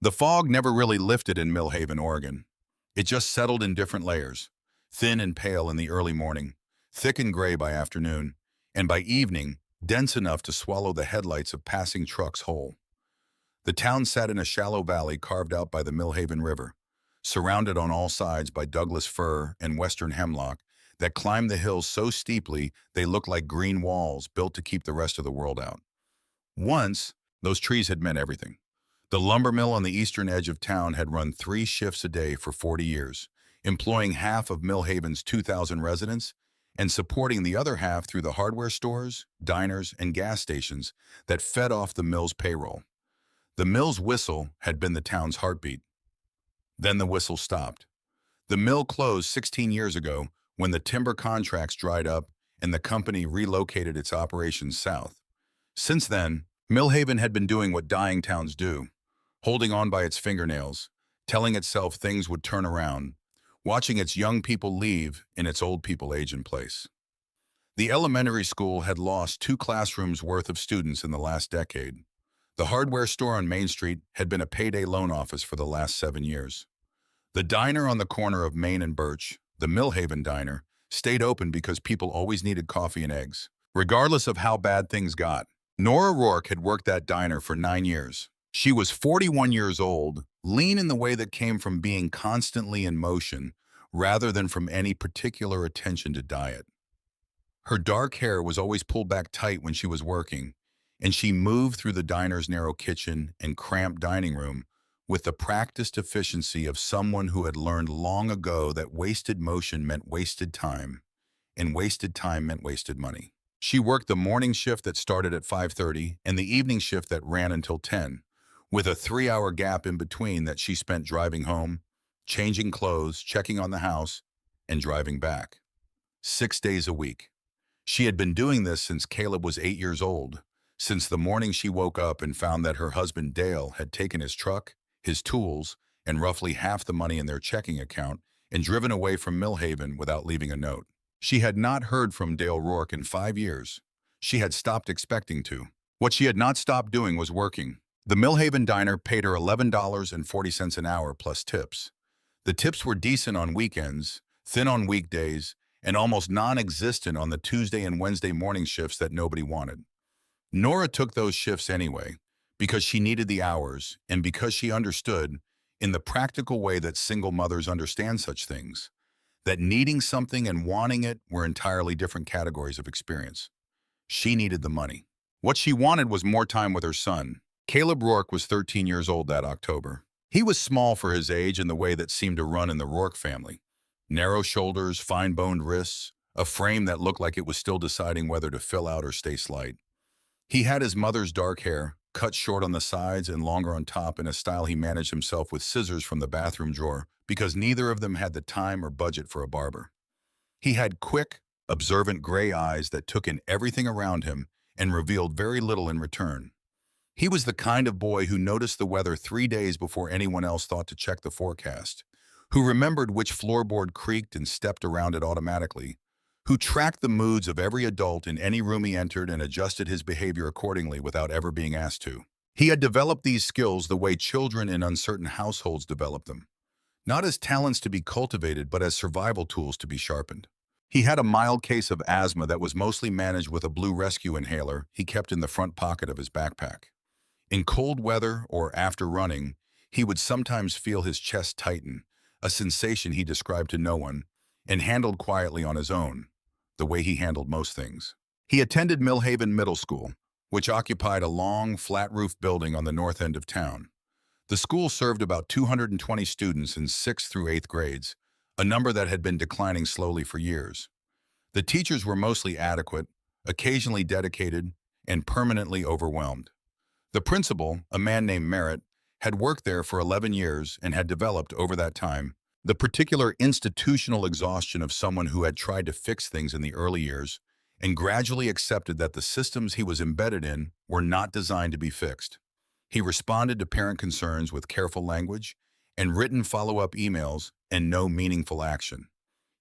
The fog never really lifted in Millhaven, Oregon. It just settled in different layers, thin and pale in the early morning, thick and gray by afternoon, and by evening, dense enough to swallow the headlights of passing trucks whole. The town sat in a shallow valley carved out by the Millhaven River, surrounded on all sides by Douglas fir and western hemlock that climbed the hills so steeply they looked like green walls built to keep the rest of the world out. Once, those trees had meant everything. The lumber mill on the eastern edge of town had run 3 shifts a day for 40 years, employing half of Millhaven's 2,000 residents and supporting the other half through the hardware stores, diners, and gas stations that fed off the mill's payroll. The mill's whistle had been the town's heartbeat. Then the whistle stopped. The mill closed 16 years ago when the timber contracts dried up and the company relocated its operations south. Since then, Millhaven had been doing what dying towns do, holding on by its fingernails, telling itself things would turn around, watching its young people leave and its old people age in place. The elementary school had lost 2 classrooms worth of students in the last decade. The hardware store on Main Street had been a payday loan office for the last 7 years. The diner on the corner of Main and Birch, the Millhaven Diner, stayed open because people always needed coffee and eggs, regardless of how bad things got. Nora Rourke had worked that diner for 9 years. She was 41 years old, lean in the way that came from being constantly in motion rather than from any particular attention to diet. Her dark hair was always pulled back tight when she was working, and she moved through the diner's narrow kitchen and cramped dining room with the practiced efficiency of someone who had learned long ago that wasted motion meant wasted time, and wasted time meant wasted money. She worked the morning shift that started at 5:30 and the evening shift that ran until 10, with a 3-hour gap in between that she spent driving home, changing clothes, checking on the house, and driving back. 6 days a week. She had been doing this since Caleb was 8 years old, since the morning she woke up and found that her husband Dale had taken his truck, his tools, and roughly half the money in their checking account and driven away from Millhaven without leaving a note. She had not heard from Dale Rourke in 5 years. She had stopped expecting to. What she had not stopped doing was working. The Millhaven Diner paid her $11.40 an hour plus tips. The tips were decent on weekends, thin on weekdays, and almost non-existent on the Tuesday and Wednesday morning shifts that nobody wanted. Nora took those shifts anyway, because she needed the hours and because she understood, in the practical way that single mothers understand such things, that needing something and wanting it were entirely different categories of experience. She needed the money. What she wanted was more time with her son. Caleb Rourke was 13 years old that October. He was small for his age in the way that seemed to run in the Rourke family. Narrow shoulders, fine-boned wrists, a frame that looked like it was still deciding whether to fill out or stay slight. He had his mother's dark hair, cut short on the sides and longer on top in a style he managed himself with scissors from the bathroom drawer because neither of them had the time or budget for a barber. He had quick, observant gray eyes that took in everything around him and revealed very little in return. He was the kind of boy who noticed the weather 3 days before anyone else thought to check the forecast, who remembered which floorboard creaked and stepped around it automatically, who tracked the moods of every adult in any room he entered and adjusted his behavior accordingly without ever being asked to. He had developed these skills the way children in uncertain households develop them, not as talents to be cultivated but as survival tools to be sharpened. He had a mild case of asthma that was mostly managed with a blue rescue inhaler he kept in the front pocket of his backpack. In cold weather or after running, he would sometimes feel his chest tighten, a sensation he described to no one, and handled quietly on his own, the way he handled most things. He attended Millhaven Middle School, which occupied a long, flat-roof building on the north end of town. The school served about 220 students in 6th through 8th grades, a number that had been declining slowly for years. The teachers were mostly adequate, occasionally dedicated, and permanently overwhelmed. The principal, a man named Merritt, had worked there for 11 years and had developed, over that time, the particular institutional exhaustion of someone who had tried to fix things in the early years and gradually accepted that the systems he was embedded in were not designed to be fixed. He responded to parent concerns with careful language and written follow-up emails and no meaningful action.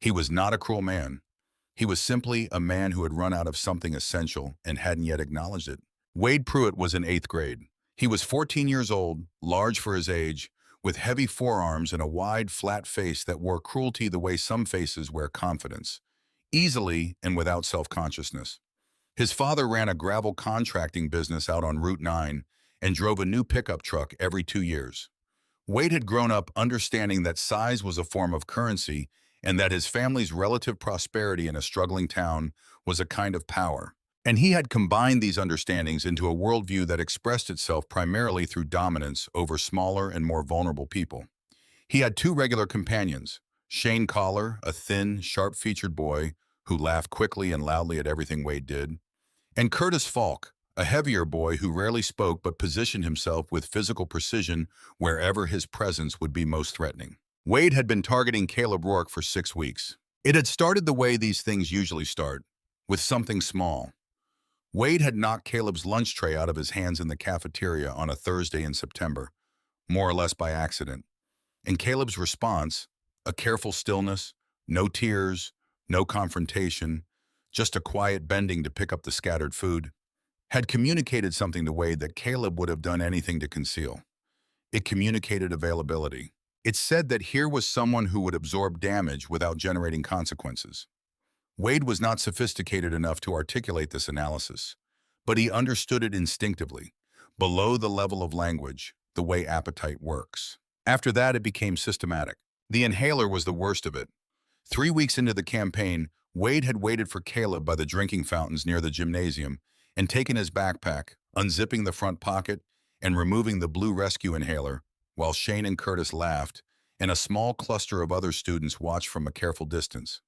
He was not a cruel man. He was simply a man who had run out of something essential and hadn't yet acknowledged it. Wade Pruitt was in 8th grade. He was 14 years old, large for his age, with heavy forearms and a wide, flat face that wore cruelty the way some faces wear confidence, easily and without self-consciousness. His father ran a gravel contracting business out on Route 9 and drove a new pickup truck every 2 years. Wade had grown up understanding that size was a form of currency and that his family's relative prosperity in a struggling town was a kind of power. And he had combined these understandings into a worldview that expressed itself primarily through dominance over smaller and more vulnerable people. He had two regular companions, Shane Collar, a thin, sharp-featured boy who laughed quickly and loudly at everything Wade did, and Curtis Falk, a heavier boy who rarely spoke but positioned himself with physical precision wherever his presence would be most threatening. Wade had been targeting Caleb Rourke for 6 weeks. It had started the way these things usually start, with something small. Wade had knocked Caleb's lunch tray out of his hands in the cafeteria on a Thursday in September, more or less by accident. And Caleb's response, a careful stillness, no tears, no confrontation, just a quiet bending to pick up the scattered food, had communicated something to Wade that Caleb would have done anything to conceal. It communicated availability. It said that here was someone who would absorb damage without generating consequences. Wade was not sophisticated enough to articulate this analysis, but he understood it instinctively, below the level of language, the way appetite works. After that, it became systematic. The inhaler was the worst of it. 3 weeks into the campaign, Wade had waited for Caleb by the drinking fountains near the gymnasium and taken his backpack, unzipping the front pocket and removing the blue rescue inhaler, while Shane and Curtis laughed, and a small cluster of other students watched from a careful distance.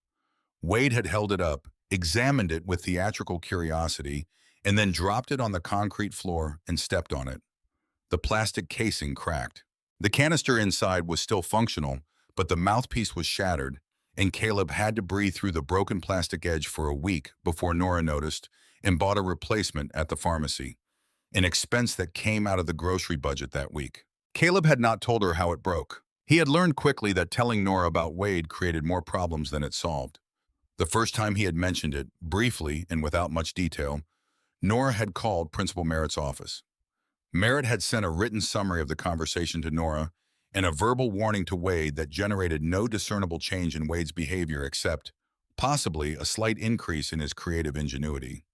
Wade had held it up, examined it with theatrical curiosity, and then dropped it on the concrete floor and stepped on it. The plastic casing cracked. The canister inside was still functional, but the mouthpiece was shattered, and Caleb had to breathe through the broken plastic edge for a week before Nora noticed and bought a replacement at the pharmacy, an expense that came out of the grocery budget that week. Caleb had not told her how it broke. He had learned quickly that telling Nora about Wade created more problems than it solved. The first time he had mentioned it, briefly and without much detail, Nora had called Principal Merritt's office. Merritt had sent a written summary of the conversation to Nora and a verbal warning to Wade that generated no discernible change in Wade's behavior except, possibly, a slight increase in his creative ingenuity.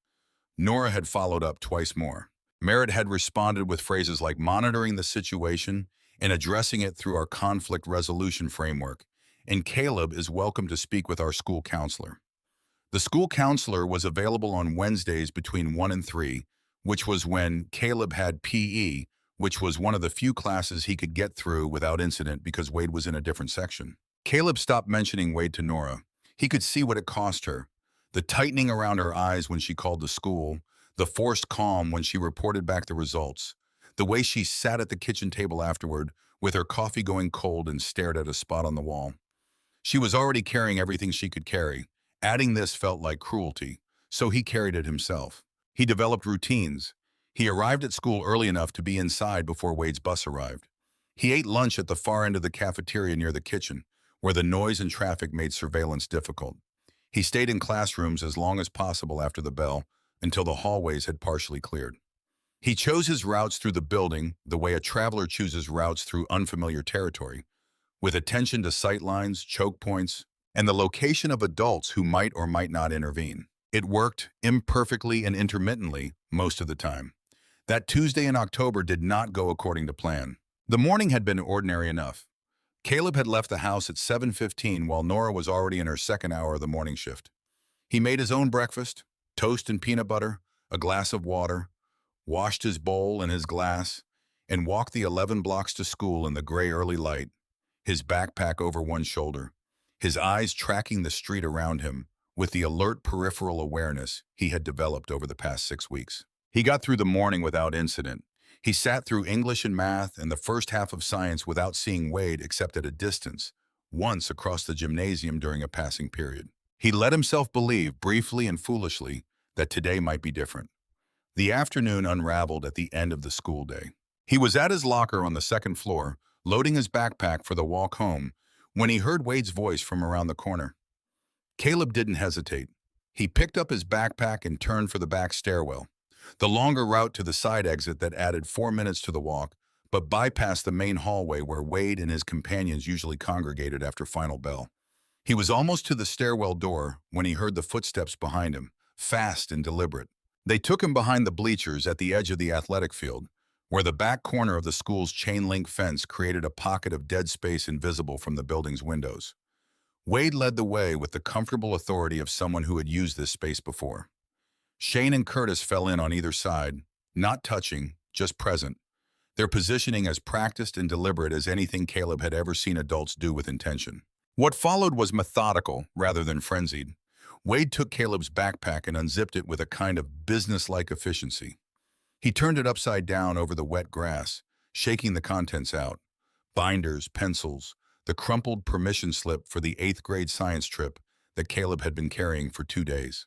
Nora had followed up twice more. Merritt had responded with phrases like monitoring the situation and addressing it through our conflict resolution framework, and Caleb is welcome to speak with our school counselor. The school counselor was available on Wednesdays between 1 and 3, which was when Caleb had PE, which was one of the few classes he could get through without incident because Wade was in a different section. Caleb stopped mentioning Wade to Nora. He could see what it cost her. The tightening around her eyes when she called the school, the forced calm when she reported back the results, the way she sat at the kitchen table afterward with her coffee going cold and stared at a spot on the wall. She was already carrying everything she could carry. Adding this felt like cruelty, so he carried it himself. He developed routines. He arrived at school early enough to be inside before Wade's bus arrived. He ate lunch at the far end of the cafeteria near the kitchen, where the noise and traffic made surveillance difficult. He stayed in classrooms as long as possible after the bell, until the hallways had partially cleared. He chose his routes through the building the way a traveler chooses routes through unfamiliar territory, with attention to sightlines, choke points, and the location of adults who might or might not intervene. It worked, imperfectly and intermittently, most of the time. That Tuesday in October did not go according to plan. The morning had been ordinary enough. Caleb had left the house at 7:15 while Nora was already in her second hour of the morning shift. He made his own breakfast, toast and peanut butter, a glass of water, washed his bowl and his glass, and walked the 11 blocks to school in the gray early light, his backpack over one shoulder, his eyes tracking the street around him with the alert peripheral awareness he had developed over the past 6 weeks. He got through the morning without incident. He sat through English and math and the first half of science without seeing Wade except at a distance, once across the gymnasium during a passing period. He let himself believe, briefly and foolishly, that today might be different. The afternoon unraveled at the end of the school day. He was at his locker on the second floor, loading his backpack for the walk home, when he heard Wade's voice from around the corner. Caleb didn't hesitate. He picked up his backpack and turned for the back stairwell. The longer route to the side exit that added 4 minutes to the walk, but bypassed the main hallway where Wade and his companions usually congregated after final bell. He was almost to the stairwell door when he heard the footsteps behind him, fast and deliberate. They took him behind the bleachers at the edge of the athletic field, where the back corner of the school's chain-link fence created a pocket of dead space invisible from the building's windows. Wade led the way with the comfortable authority of someone who had used this space before. Shane and Curtis fell in on either side, not touching, just present, their positioning as practiced and deliberate as anything Caleb had ever seen adults do with intention. What followed was methodical rather than frenzied. Wade took Caleb's backpack and unzipped it with a kind of business-like efficiency. He turned it upside down over the wet grass, shaking the contents out. Binders, pencils, the crumpled permission slip for the 8th grade science trip that Caleb had been carrying for 2 days.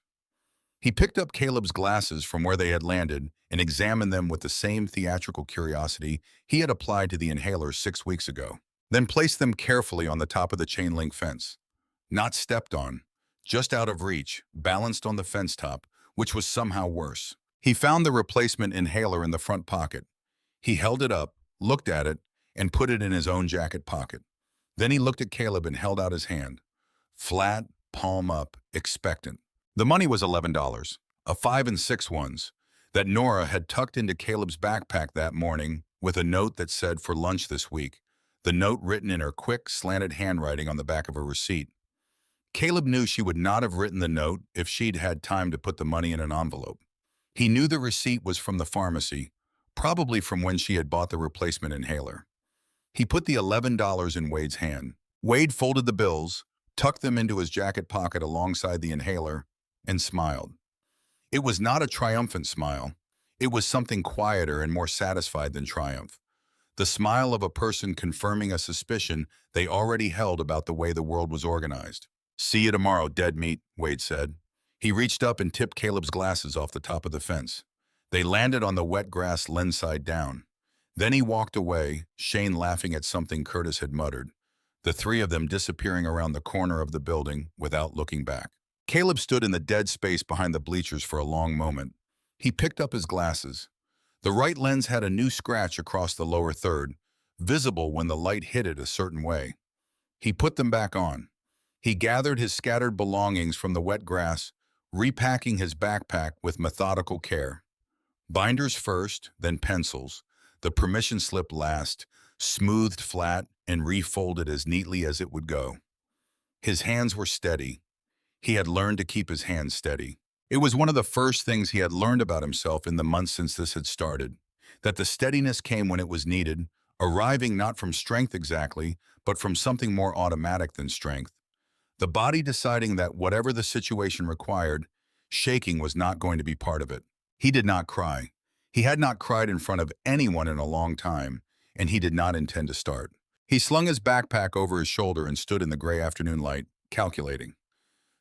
He picked up Caleb's glasses from where they had landed and examined them with the same theatrical curiosity he had applied to the inhaler 6 weeks ago, then placed them carefully on the top of the chain-link fence. Not stepped on, just out of reach, balanced on the fence top, which was somehow worse. He found the replacement inhaler in the front pocket. He held it up, looked at it, and put it in his own jacket pocket. Then he looked at Caleb and held out his hand. Flat, palm up, expectant. The money was $11, a 5 and 6 ones, that Nora had tucked into Caleb's backpack that morning with a note that said for lunch this week, the note written in her quick, slanted handwriting on the back of a receipt. Caleb knew she would not have written the note if she'd had time to put the money in an envelope. He knew the receipt was from the pharmacy, probably from when she had bought the replacement inhaler. He put the $11 in Wade's hand. Wade folded the bills, tucked them into his jacket pocket alongside the inhaler, and smiled. It was not a triumphant smile. It was something quieter and more satisfied than triumph. The smile of a person confirming a suspicion they already held about the way the world was organized. "See you tomorrow, dead meat," Wade said. He reached up and tipped Caleb's glasses off the top of the fence. They landed on the wet grass lens side down. Then he walked away, Shane laughing at something Curtis had muttered, the three of them disappearing around the corner of the building without looking back. Caleb stood in the dead space behind the bleachers for a long moment. He picked up his glasses. The right lens had a new scratch across the lower third, visible when the light hit it a certain way. He put them back on. He gathered his scattered belongings from the wet grass, repacking his backpack with methodical care. Binders first, then pencils, the permission slip last, smoothed flat and refolded as neatly as it would go. His hands were steady. He had learned to keep his hands steady. It was one of the first things he had learned about himself in the months since this had started, that the steadiness came when it was needed, arriving not from strength exactly, but from something more automatic than strength. The body deciding that whatever the situation required, shaking was not going to be part of it. He did not cry. He had not cried in front of anyone in a long time, and he did not intend to start. He slung his backpack over his shoulder and stood in the gray afternoon light, calculating.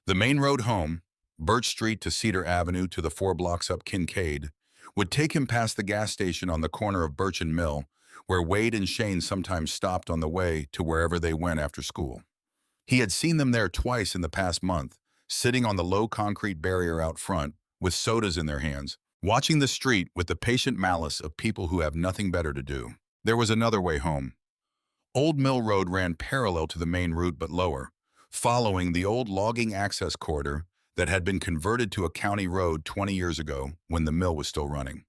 The main road home, Birch Street to Cedar Avenue to the 4 blocks up Kincaid, would take him past the gas station on the corner of Birch and Mill, where Wade and Shane sometimes stopped on the way to wherever they went after school. He had seen them there twice in the past month, sitting on the low concrete barrier out front, with sodas in their hands, watching the street with the patient malice of people who have nothing better to do. There was another way home. Old Mill Road ran parallel to the main route but lower, following the old logging access corridor that had been converted to a county road 20 years ago when the mill was still running.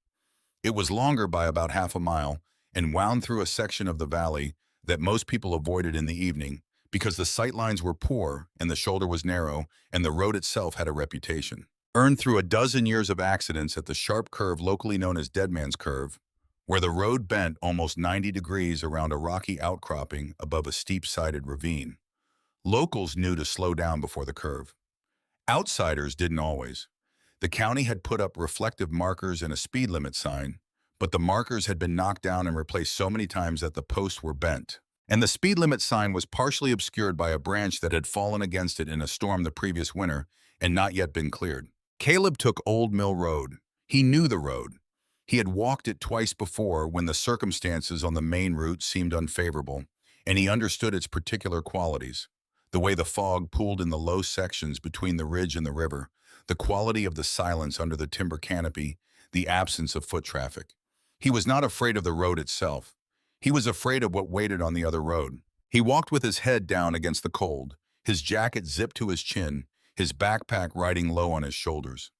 It was longer by about half a mile and wound through a section of the valley that most people avoided in the evening because the sightlines were poor and the shoulder was narrow and the road itself had a reputation. Earned through a dozen years of accidents at the sharp curve locally known as Dead Man's Curve, where the road bent almost 90 degrees around a rocky outcropping above a steep-sided ravine. Locals knew to slow down before the curve. Outsiders didn't always. The county had put up reflective markers and a speed limit sign, but the markers had been knocked down and replaced so many times that the posts were bent. And the speed limit sign was partially obscured by a branch that had fallen against it in a storm the previous winter and not yet been cleared. Caleb took Old Mill Road. He knew the road. He had walked it twice before when the circumstances on the main route seemed unfavorable, and he understood its particular qualities. The way the fog pooled in the low sections between the ridge and the river, the quality of the silence under the timber canopy, the absence of foot traffic. He was not afraid of the road itself. He was afraid of what waited on the other road. He walked with his head down against the cold, his jacket zipped to his chin, his backpack riding low on his shoulders.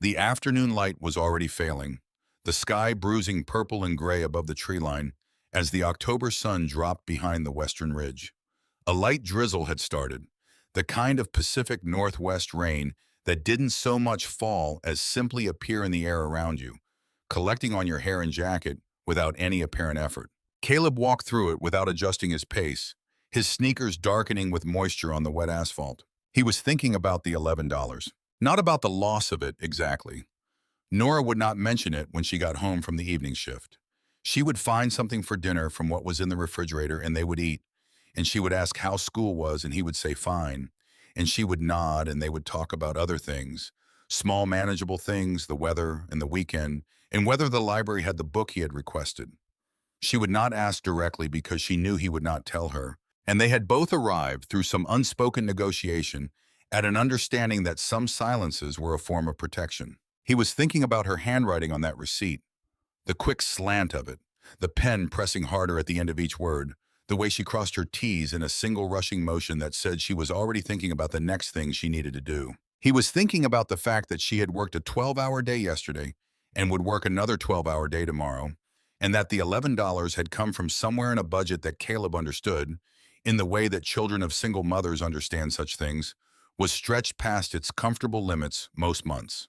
The afternoon light was already failing, the sky bruising purple and gray above the tree line as the October sun dropped behind the western ridge. A light drizzle had started, the kind of Pacific Northwest rain that didn't so much fall as simply appear in the air around you, collecting on your hair and jacket without any apparent effort. Caleb walked through it without adjusting his pace, his sneakers darkening with moisture on the wet asphalt. He was thinking about the $11, not about the loss of it exactly. Nora would not mention it when she got home from the evening shift. She would find something for dinner from what was in the refrigerator and they would eat, and she would ask how school was and he would say fine, and she would nod and they would talk about other things, small manageable things, the weather and the weekend, and whether the library had the book he had requested. She would not ask directly because she knew he would not tell her, and they had both arrived through some unspoken negotiation at an understanding that some silences were a form of protection. He was thinking about her handwriting on that receipt, the quick slant of it, the pen pressing harder at the end of each word, the way she crossed her T's in a single rushing motion that said she was already thinking about the next thing she needed to do. He was thinking about the fact that she had worked a 12-hour day yesterday and would work another 12-hour day tomorrow, and that the $11 had come from somewhere in a budget that Caleb understood, in the way that children of single mothers understand such things, was stretched past its comfortable limits most months.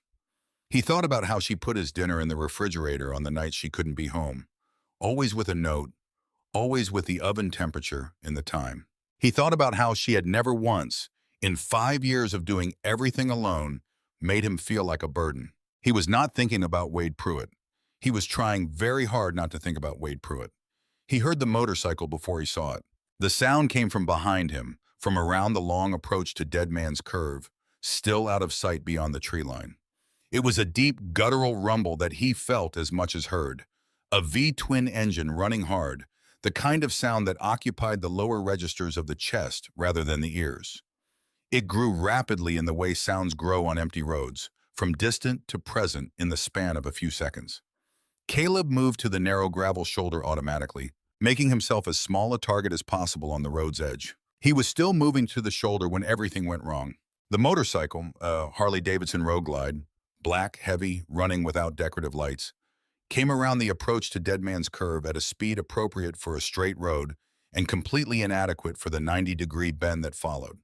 He thought about how she put his dinner in the refrigerator on the night she couldn't be home, always with a note, always with the oven temperature and the time. He thought about how she had never once, in 5 years of doing everything alone, made him feel like a burden. He was not thinking about Wade Pruitt. He was trying very hard not to think about Wade Pruitt. He heard the motorcycle before he saw it. The sound came from behind him, from around the long approach to Dead Man's Curve, still out of sight beyond the tree line. It was a deep, guttural rumble that he felt as much as heard. A V-twin engine running hard, the kind of sound that occupied the lower registers of the chest rather than the ears. It grew rapidly in the way sounds grow on empty roads, from distant to present in the span of a few seconds. Caleb moved to the narrow gravel shoulder automatically, making himself as small a target as possible on the road's edge. He was still moving to the shoulder when everything went wrong. The motorcycle, a Harley-Davidson Road Glide, black, heavy, running without decorative lights, came around the approach to Dead Man's Curve at a speed appropriate for a straight road and completely inadequate for the 90-degree bend that followed.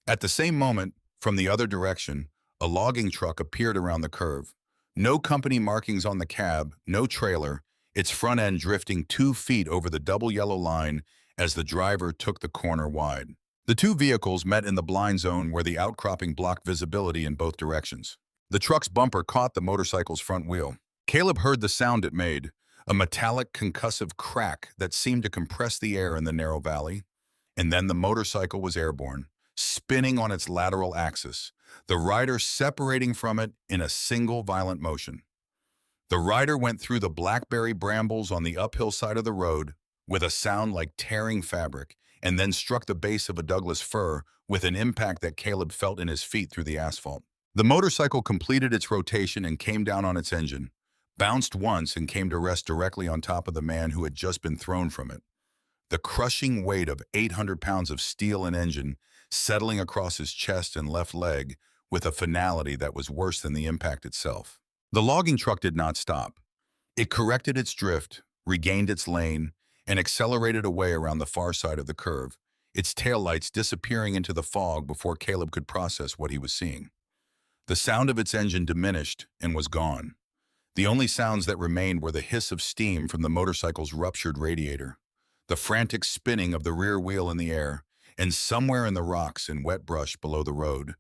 At the same moment, from the other direction, a logging truck appeared around the curve. No company markings on the cab, no trailer, its front end drifting 2 feet over the double yellow line as the driver took the corner wide. The two vehicles met in the blind zone where the outcropping blocked visibility in both directions. The truck's bumper caught the motorcycle's front wheel. Caleb heard the sound it made, a metallic concussive crack that seemed to compress the air in the narrow valley. And then the motorcycle was airborne, spinning on its lateral axis, the rider separating from it in a single violent motion. The rider went through the blackberry brambles on the uphill side of the road with a sound like tearing fabric, and then struck the base of a Douglas fir with an impact that Caleb felt in his feet through the asphalt. The motorcycle completed its rotation and came down on its engine, bounced once and came to rest directly on top of the man who had just been thrown from it. The crushing weight of 800 pounds of steel and engine settling across his chest and left leg with a finality that was worse than the impact itself. The logging truck did not stop. It corrected its drift, regained its lane, and accelerated away around the far side of the curve, its taillights disappearing into the fog before Caleb could process what he was seeing. The sound of its engine diminished and was gone. The only sounds that remained were the hiss of steam from the motorcycle's ruptured radiator, the frantic spinning of the rear wheel in the air, and somewhere in the rocks and wet brush below the road,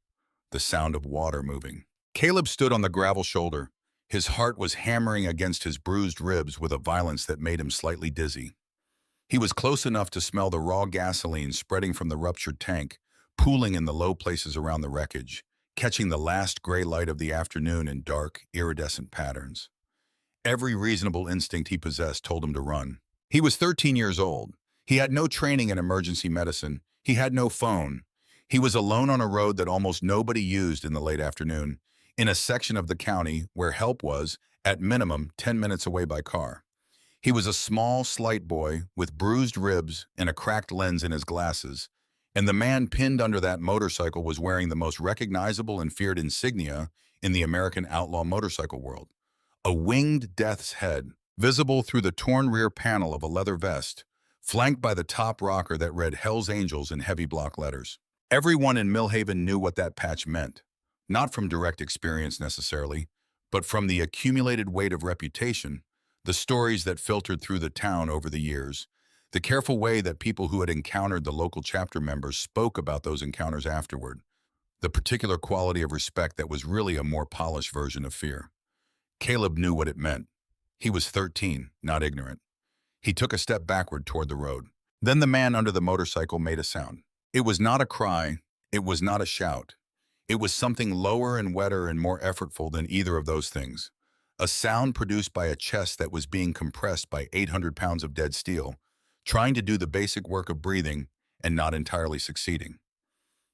the sound of water moving. Caleb stood on the gravel shoulder. His heart was hammering against his bruised ribs with a violence that made him slightly dizzy. He was close enough to smell the raw gasoline spreading from the ruptured tank, pooling in the low places around the wreckage, catching the last gray light of the afternoon in dark, iridescent patterns. Every reasonable instinct he possessed told him to run. He was 13 years old. He had no training in emergency medicine. He had no phone. He was alone on a road that almost nobody used in the late afternoon, in a section of the county where help was, at minimum 10 minutes away by car. He was a small, slight boy with bruised ribs and a cracked lens in his glasses, and the man pinned under that motorcycle was wearing the most recognizable and feared insignia in the American outlaw motorcycle world: a winged death's head, visible through the torn rear panel of a leather vest, flanked by the top rocker that read Hell's Angels in heavy block letters. Everyone in Millhaven knew what that patch meant, not from direct experience necessarily, but from the accumulated weight of reputation, the stories that filtered through the town over the years, the careful way that people who had encountered the local chapter members spoke about those encounters afterward, the particular quality of respect that was really a more polished version of fear. Caleb knew what it meant. He was 13, not ignorant. He took a step backward toward the road. Then the man under the motorcycle made a sound. It was not a cry. It was not a shout. It was something lower and wetter and more effortful than either of those things. A sound produced by a chest that was being compressed by 800 pounds of dead steel, trying to do the basic work of breathing and not entirely succeeding.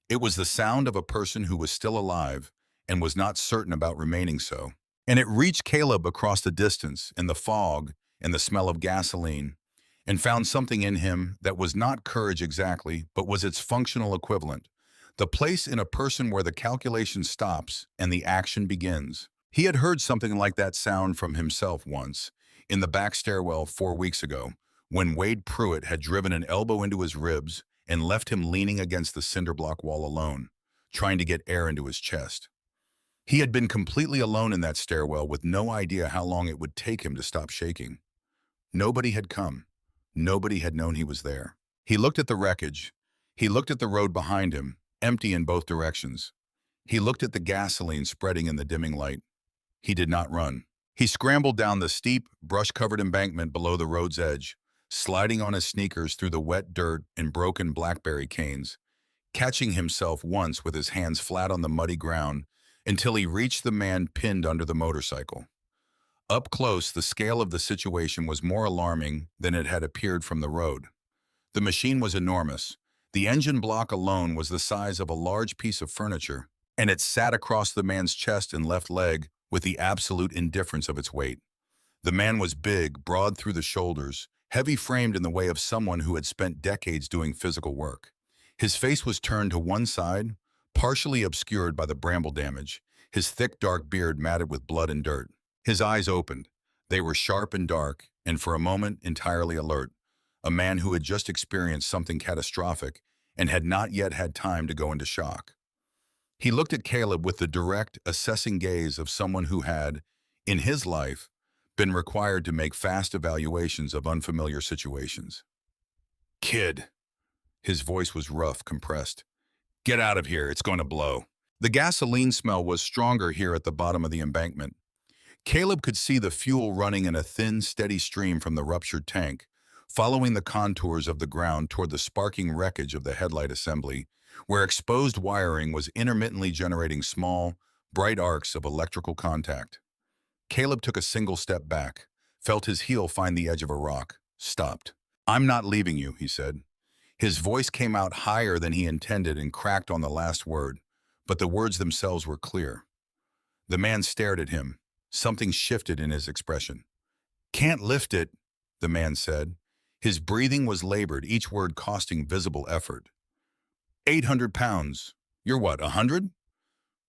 It was the sound of a person who was still alive and was not certain about remaining so. And it reached Caleb across the distance, in the fog and the smell of gasoline, and found something in him that was not courage exactly, but was its functional equivalent. The place in a person where the calculation stops and the action begins. He had heard something like that sound from himself once, in the back stairwell 4 weeks ago, when Wade Pruitt had driven an elbow into his ribs and left him leaning against the cinder block wall alone, trying to get air into his chest. He had been completely alone in that stairwell with no idea how long it would take him to stop shaking. Nobody had come. Nobody had known he was there. He looked at the wreckage. He looked at the road behind him, empty in both directions. He looked at the gasoline spreading in the dimming light. He did not run. He scrambled down the steep, brush-covered embankment below the road's edge, sliding on his sneakers through the wet dirt and broken blackberry canes, catching himself once with his hands flat on the muddy ground until he reached the man pinned under the motorcycle. Up close, the scale of the situation was more alarming than it had appeared from the road. The machine was enormous. The engine block alone was the size of a large piece of furniture, and it sat across the man's chest and left leg with the absolute indifference of its weight. The man was big, broad through the shoulders, heavy-framed in the way of someone who had spent decades doing physical work. His face was turned to one side, partially obscured by the bramble damage, his thick dark beard matted with blood and dirt. His eyes opened. They were sharp and dark, and for a moment entirely alert. A man who had just experienced something catastrophic and had not yet had time to go into shock. He looked at Caleb with the direct, assessing gaze of someone who had, in his life, been required to make fast evaluations of unfamiliar situations. "Kid." His voice was rough, compressed. "Get out of here, it's going to blow." The gasoline smell was stronger here at the bottom of the embankment. Caleb could see the fuel running in a thin, steady stream from the ruptured tank, following the contours of the ground toward the sparking wreckage of the headlight assembly, where exposed wiring was intermittently generating small, bright arcs of electrical contact. Caleb took a single step back, felt his heel find the edge of a rock, stopped. "I'm not leaving you," he said. His voice came out higher than he intended and cracked on the last word, but the words themselves were clear. The man stared at him. Something shifted in his expression. "Can't lift it," the man said. His breathing was labored, each word costing visible effort. 800 pounds. You're what, 100?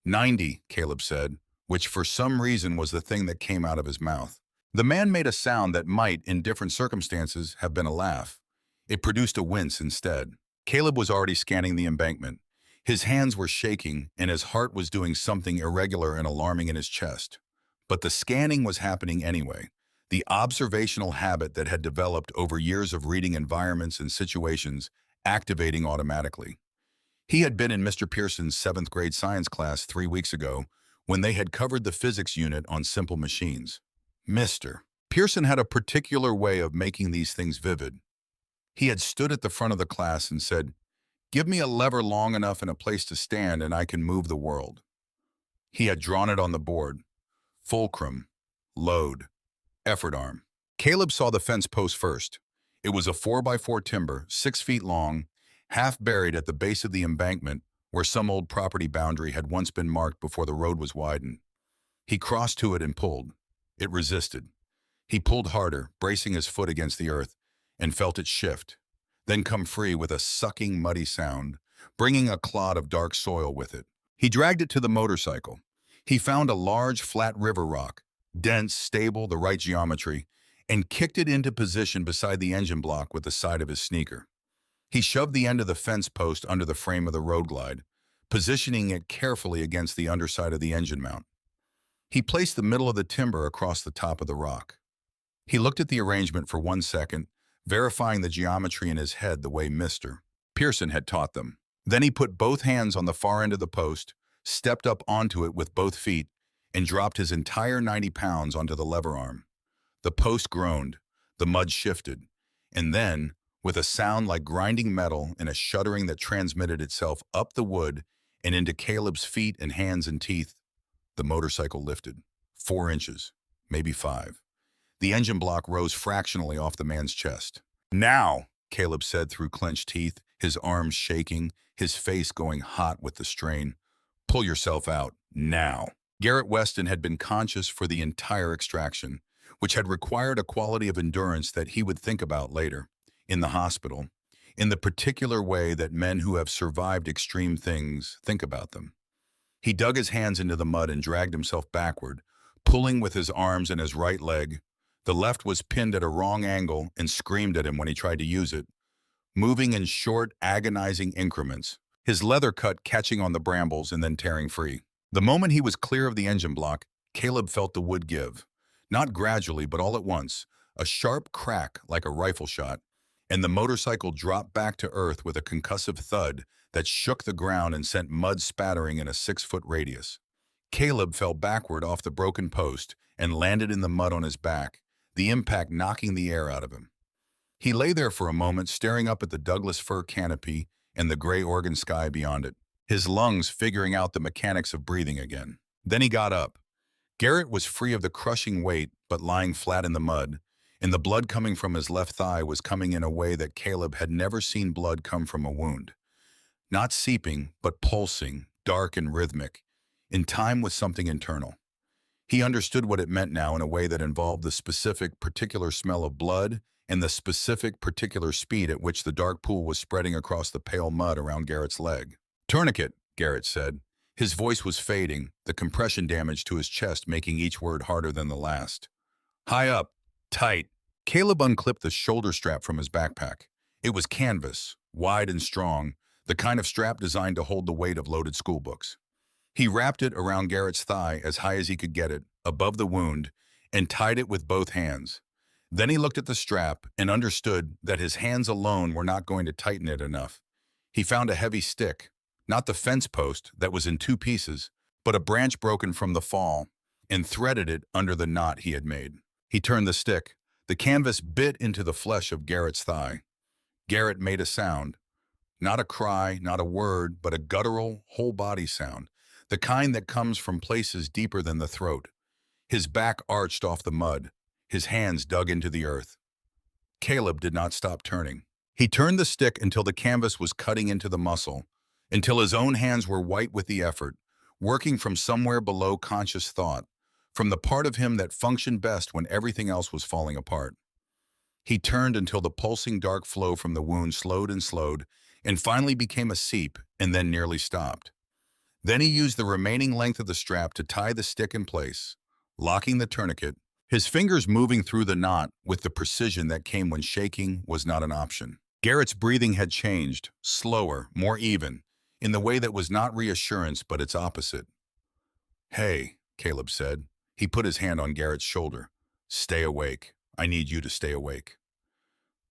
90, Caleb said, which for some reason was the thing that came out of his mouth. The man made a sound that might, in different circumstances, have been a laugh. It produced a wince instead. Caleb was already scanning the embankment. His hands were shaking, and his heart was doing something irregular and alarming in his chest. But the scanning was happening anyway. The observational habit that had developed over years of reading environments and situations activating automatically. He had been in Mr. Pearson's 7th grade science class 3 weeks ago when they had covered the physics unit on simple machines. Mr. Pearson had a particular way of making these things vivid. He had stood at the front of the class and said, "Give me a lever long enough and a place to stand and I can move the world." He had drawn it on the board. Fulcrum, load, effort arm. Caleb saw the fence post first. It was a 4x4 timber, 6 feet long, half buried at the base of the embankment where some old property boundary had once been marked before the road was widened. He crossed to it and pulled. It resisted. He pulled harder, bracing his foot against the earth, and felt it shift, then come free with a sucking, muddy sound, bringing a clod of dark soil with it. He dragged it to the motorcycle. He found a large, flat river rock, dense, stable, the right geometry, and kicked it into position beside the engine block with the side of his sneaker. He shoved the end of the fence post under the frame of the road glide, positioning it carefully against the underside of the engine mount. He placed the middle of the timber across the top of the rock. He looked at the arrangement for 1 second, verifying the geometry in his head the way Mr. Pearson had taught them. Then he put both hands on the far end of the post, stepped up onto it with both feet, and dropped his entire 90 pounds onto the lever arm. The post groaned, the mud shifted, and then, with a sound like grinding metal and a shuddering that transmitted itself up the wood and into Caleb's feet and hands and teeth, the motorcycle lifted. 4 inches, maybe 5. The engine block rose fractionally off the man's chest. "Now," Caleb said through clenched teeth, his arms shaking, his face going hot with the strain. "Pull yourself out, now." Garrett Weston had been conscious for the entire extraction, which had required a quality of endurance that he would think about later, in the hospital, in the particular way that men who have survived extreme things think about them. He dug his hands into the mud and dragged himself backward, pulling with his arms and his right leg. The left was pinned at a wrong angle and screamed at him when he tried to use it, moving in short, agonizing increments, his leather cut catching on the brambles and then tearing free. The moment he was clear of the engine block, Caleb felt the wood give. Not gradually, but all at once, a sharp crack like a rifle shot, and the motorcycle dropped back to earth with a concussive thud that shook the ground and sent mud spattering in a 6-foot radius. Caleb fell backward off the broken post and landed in the mud on his back, the impact knocking the air out of him. He lay there for a moment, staring up at the Douglas fir canopy and the gray Oregon sky beyond it, his lungs figuring out the mechanics of breathing again. Then he got up. Garrett was free of the crushing weight, but lying flat in the mud, and the blood coming from his left thigh was coming in a way that Caleb had never seen blood come from a wound. Not seeping, but pulsing, dark and rhythmic, in time with something internal. He understood what it meant now in a way that involved the specific, particular smell of blood and the specific, particular speed at which the dark pool was spreading across the pale mud around Garrett's leg. "Tourniquet," Garrett said. His voice was fading, the compression damage to his chest making each word harder than the last. "High up, tight." Caleb unclipped the shoulder strap from his backpack. It was canvas, wide and strong, the kind of strap designed to hold the weight of loaded schoolbooks. He wrapped it around Garrett's thigh as high as he could get it, above the wound, and tied it with both hands. Then he looked at the strap and understood that his hands alone were not going to tighten it enough. He found a heavy stick, not the fence post that was in 2 pieces, but a branch broken from the fall, and threaded it under the knot he had made. He turned the stick. The canvas bit into the flesh of Garrett's thigh. Garrett made a sound. Not a cry, not a word, but a guttural, whole-body sound, the kind that comes from places deeper than the throat. His back arched off the mud. His hands dug into the earth. Caleb did not stop turning. He turned the stick until the canvas was cutting into the muscle, until his own hands were white with the effort, working from somewhere below conscious thought, from the part of him that functioned best when everything else was falling apart. He turned until the pulsing dark flow from the wound slowed and finally became a seep, and then nearly stopped. Then he used the remaining length of the strap to tie the stick in place, locking the tourniquet, his fingers moving through the knot with the precision that came when shaking was not an option. Garrett's breathing had changed, slower, more even, in the way that was not reassurance but its opposite. "Hey," Caleb said. He put his hand on Garrett's shoulder. "Stay awake. I need you to stay awake."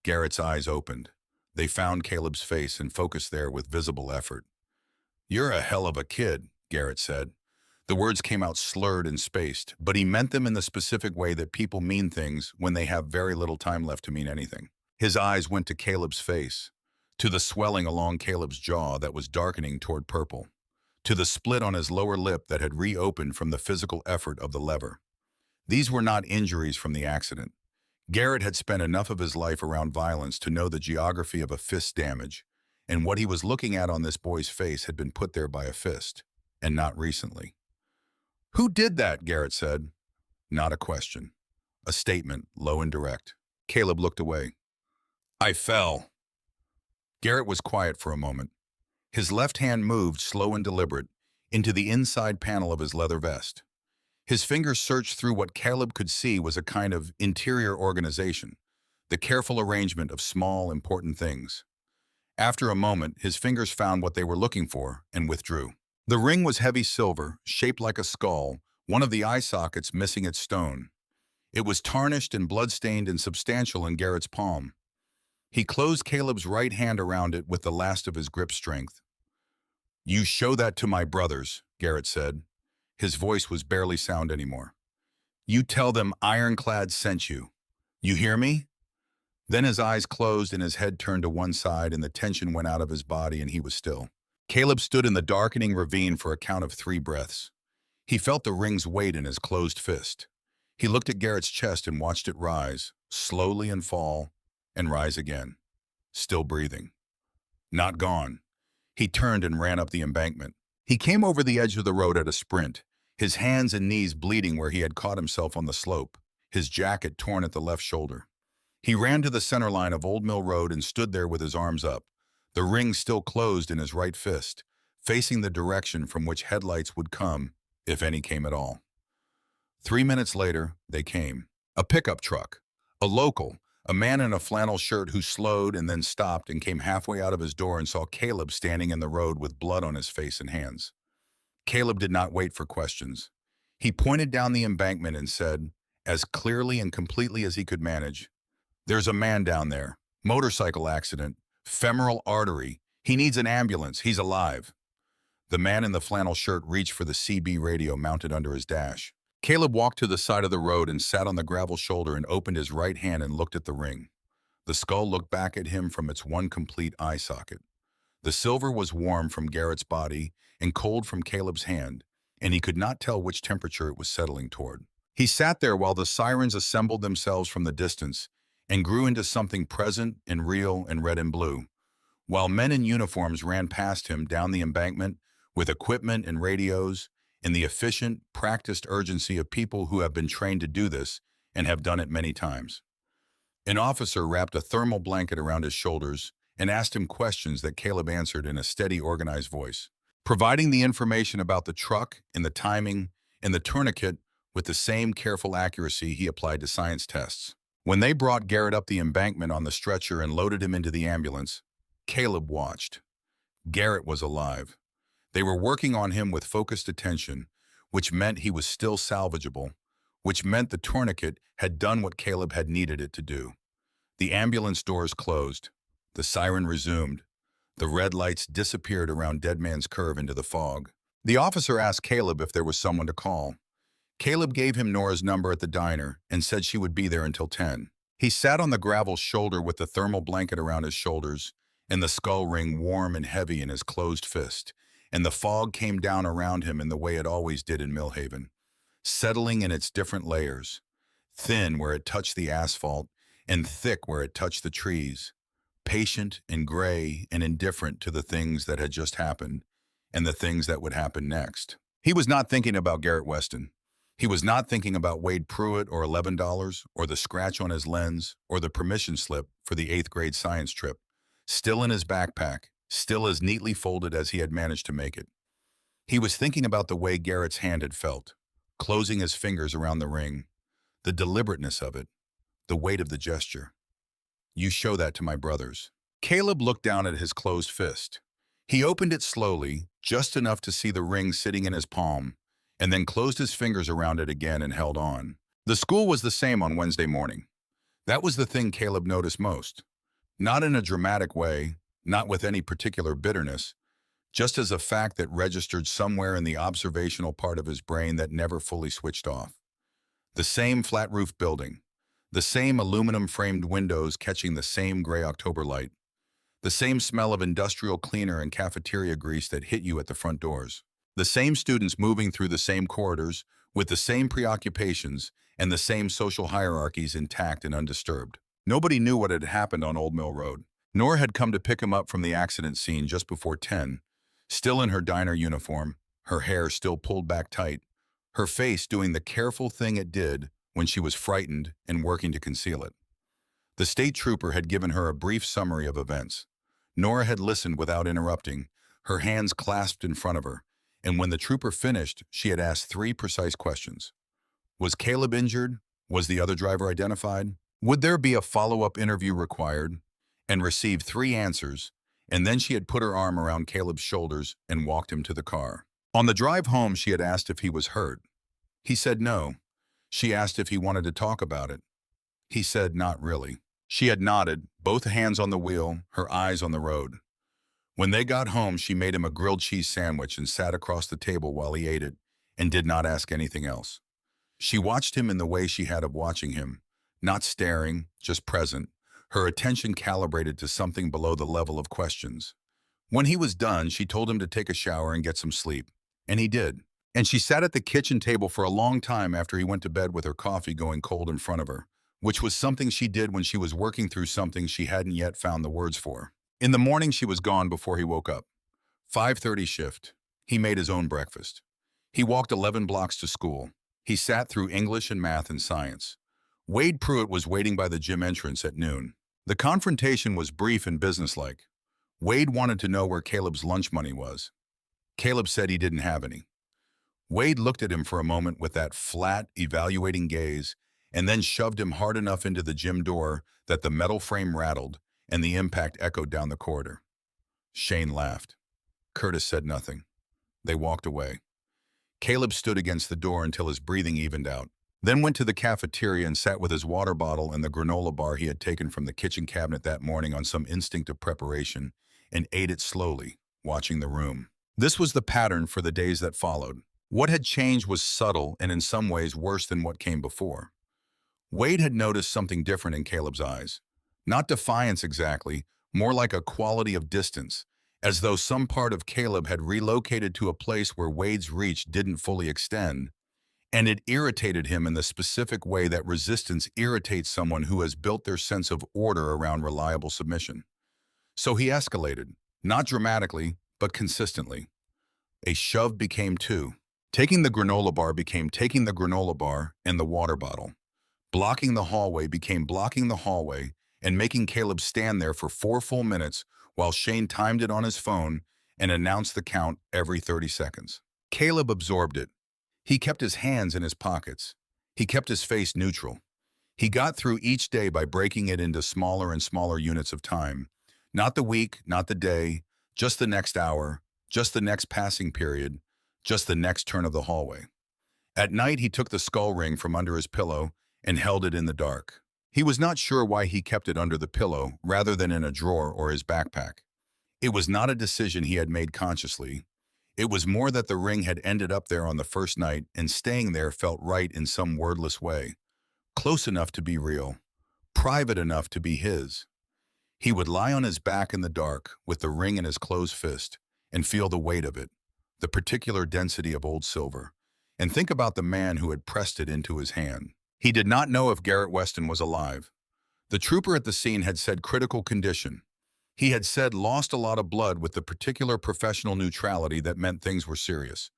Garrett's eyes opened. They found Caleb's face and focused there with visible effort. "You're a hell of a kid," Garrett said. The words came out slurred and spaced, but he meant them in the specific way that people mean things when they have very little time left to mean anything. His eyes went to Caleb's face, to the swelling along Caleb's jaw that was darkening toward purple, to the split on his lower lip that had reopened from the physical effort of the lever. These were not injuries from the accident. Garrett had spent enough of his life around violence to know the geography of a fist's damage, and what he was looking at on this boy's face had been put there by a fist, and not recently. "Who did that?" Garrett said. Not a question. A statement, low and direct. Caleb looked away. I fell. Garrett was quiet for a moment. His left hand moved, slow and deliberate, into the inside panel of his leather vest. His fingers searched through what Caleb could see was a kind of interior organization, the careful arrangement of small, important things. After a moment, his fingers found what they were looking for and withdrew. The ring was heavy silver, shaped like a skull, one of the eye sockets missing its stone. It was tarnished and blood-stained and substantial in Garrett's palm. He closed Caleb's right hand around it with the last of his grip strength. You show that to my brothers, Garrett said. His voice was barely sound anymore. You tell them Ironclad sent you. You hear me? Then his eyes closed and his head turned to one side and the tension went out of his body and he was still. Caleb stood in the darkening ravine for a count of 3 breaths. He felt the ring's weight in his closed fist. He looked at Garrett's chest and watched it rise, slowly and fall, and rise again. Still breathing. Not gone. He turned and ran up the embankment. He came over the edge of the road at a sprint, his hands and knees bleeding where he had caught himself on the slope, his jacket torn at the left shoulder. He ran to the center line of Old Mill Road and stood there with his arms up, the ring still closed in his right fist, facing the direction from which headlights would come, if any came at all. 3 minutes later, they came. A pickup truck. A local, a man in a flannel shirt who slowed and then stopped and came halfway out of his door and saw Caleb standing in the road with blood on his face and hands. Caleb did not wait for questions. He pointed down the embankment and said, as clearly and completely as he could manage, "There's a man down there. Motorcycle accident. Femoral artery. He needs an ambulance. He's alive." The man in the flannel shirt reached for the CB radio mounted under his dash. Caleb walked to the side of the road and sat on the gravel shoulder and opened his right hand and looked at the ring. The skull looked back at him from its one complete eye socket. The silver was warm from Garrett's body and cold from Caleb's hand, and he could not tell which temperature it was settling toward. He sat there while the sirens assembled themselves from the distance and grew into something present and real and red and blue, while men in uniforms ran past him down the embankment with equipment and radios, in the efficient, practiced urgency of people who have been trained to do this and have done it many times. An officer wrapped a thermal blanket around his shoulders and asked him questions that Caleb answered in a steady, organized voice, providing the information about the truck and the timing and the tourniquet with the same careful accuracy he applied to science tests. When they brought Garrett up the embankment on the stretcher and loaded him into the ambulance, Caleb watched. Garrett was alive. They were working on him with focused attention, which meant he was still salvageable, which meant the tourniquet had done what Caleb had needed it to do. The ambulance doors closed. The siren resumed. The red lights disappeared around Dead Man's Curve into the fog. The officer asked Caleb if there was someone to call. Caleb gave him Nora's number at the diner and said she would be there until 10. He sat on the gravel shoulder with the thermal blanket around his shoulders and the skull ring warm and heavy in his closed fist, and the fog came down around him in the way it always did in Millhaven, settling in its different layers, thin where it touched the asphalt and thick where it touched the trees, patient and gray and indifferent to the things that had just happened and the things that would happen next. He was not thinking about Garrett Weston. He was not thinking about Wade Pruitt or $11 or the scratch on his lens or the permission slip for the 8th grade science trip, still in his backpack, still as neatly folded as he had managed to make it. He was thinking about the way Garrett's hand had felt, closing his fingers around the ring, the deliberateness of it, the weight of the gesture. You show that to my brothers. Caleb looked down at his closed fist. He opened it slowly, just enough to see the ring sitting in his palm, and then closed his fingers around it again and held on. The school was the same on Wednesday morning. That was the thing Caleb noticed most. Not in a dramatic way, not with any particular bitterness, just as a fact that registered somewhere in the observational part of his brain that never fully switched off. The same flat-roof building, the same aluminum-framed windows catching the same gray October light, the same smell of industrial cleaner and cafeteria grease that hit you at the front doors, the same students moving through the same corridors with the same preoccupations and the same social hierarchies intact and undisturbed. Nobody knew what had happened on Old Mill Road. Nora had come to pick him up from the accident scene just before 10, still in her diner uniform, her hair still pulled back tight, her face doing the careful thing it did when she was frightened and working to conceal it. The state trooper had given her a brief summary of events. Nora had listened without interrupting, her hands clasped in front of her, and when the trooper finished, she had asked 3 precise questions. Was Caleb injured? Was the other driver identified? Would there be a follow-up interview required? And received 3 answers, and then she had put her arm around Caleb's shoulders and walked him to the car. On the drive home, she had asked if he was hurt. He said no. She asked if he wanted to talk about it. He said not really. She had nodded, both hands on the wheel, her eyes on the road. When they got home, she made him a grilled cheese sandwich and sat across the table while he ate it, and did not ask anything else. She watched him in the way she had of watching him, not staring, just present, her attention calibrated to something below the level of questions. When he was done, she told him to take a shower and get some sleep, and he did. And she sat at the kitchen table for a long time after he went to bed with her coffee going cold in front of her, which was something she did when she was working through something she hadn't yet found the words for. In the morning, she was gone before he woke up. 5:30 shift. He made his own breakfast. He walked 11 blocks to school. He sat through English and math and science. Wade Pruitt was waiting by the gym entrance at noon. The confrontation was brief and businesslike. Wade wanted to know where Caleb's lunch money was. Caleb said he didn't have any. Wade looked at him for a moment with that flat, evaluating gaze, and then shoved him hard enough into the gym door that the metal frame rattled and the impact echoed down the corridor. Shane laughed. Curtis said nothing. They walked away. Caleb stood against the door until his breathing evened out, then went to the cafeteria and sat with his water bottle and the granola bar he had taken from the kitchen cabinet that morning on some instinct of preparation, and ate it slowly, watching the room. This was the pattern for the days that followed. What had changed was subtle and in some ways worse than what came before. Wade had noticed something different in Caleb's eyes. Not defiance exactly, more like a quality of distance, as though some part of Caleb had relocated to a place where Wade's reach didn't fully extend, and it irritated him in the specific way that resistance irritates someone who has built their sense of order around reliable submission. So he escalated, not dramatically, but consistently. A shove became 2. Taking the granola bar became taking the granola bar and the water bottle. Blocking the hallway became blocking the hallway, and making Caleb stand there for 4 full minutes while Shane timed it on his phone and announced the count every 30 seconds. Caleb absorbed it. He kept his hands in his pockets. He kept his face neutral. He got through each day by breaking it into smaller and smaller units of time. Not the week, not the day, just the next hour, just the next passing period, just the next turn of the hallway. At night, he took the skull ring from under his pillow and held it in the dark. He was not sure why he kept it under the pillow rather than in a drawer or his backpack. It was not a decision he had made consciously. It was more that the ring had ended up there on the first night, and staying there felt right in some wordless way. Close enough to be real, private enough to be his. He would lie on his back in the dark with the ring in his closed fist and feel the weight of it, the particular density of old silver, and think about the man who had pressed it into his hand. He did not know if Garrett Weston was alive. The trooper at the scene had said critical condition. He had said lost a lot of blood with the particular professional neutrality that meant things were serious.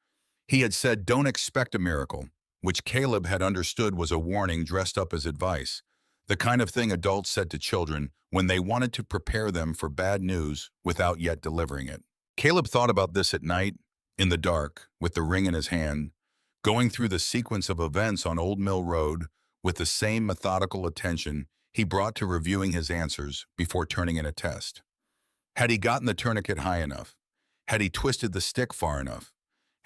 He had said don't expect a miracle, which Caleb had understood was a warning dressed up as advice, the kind of thing adults said to children when they wanted to prepare them for bad news without yet delivering it. Caleb thought about this at night, in the dark, with the ring in his hand, going through the sequence of events on Old Mill Road with the same methodical attention he brought to reviewing his answers before turning in a test. Had he gotten the tourniquet high enough? Had he twisted the stick far enough?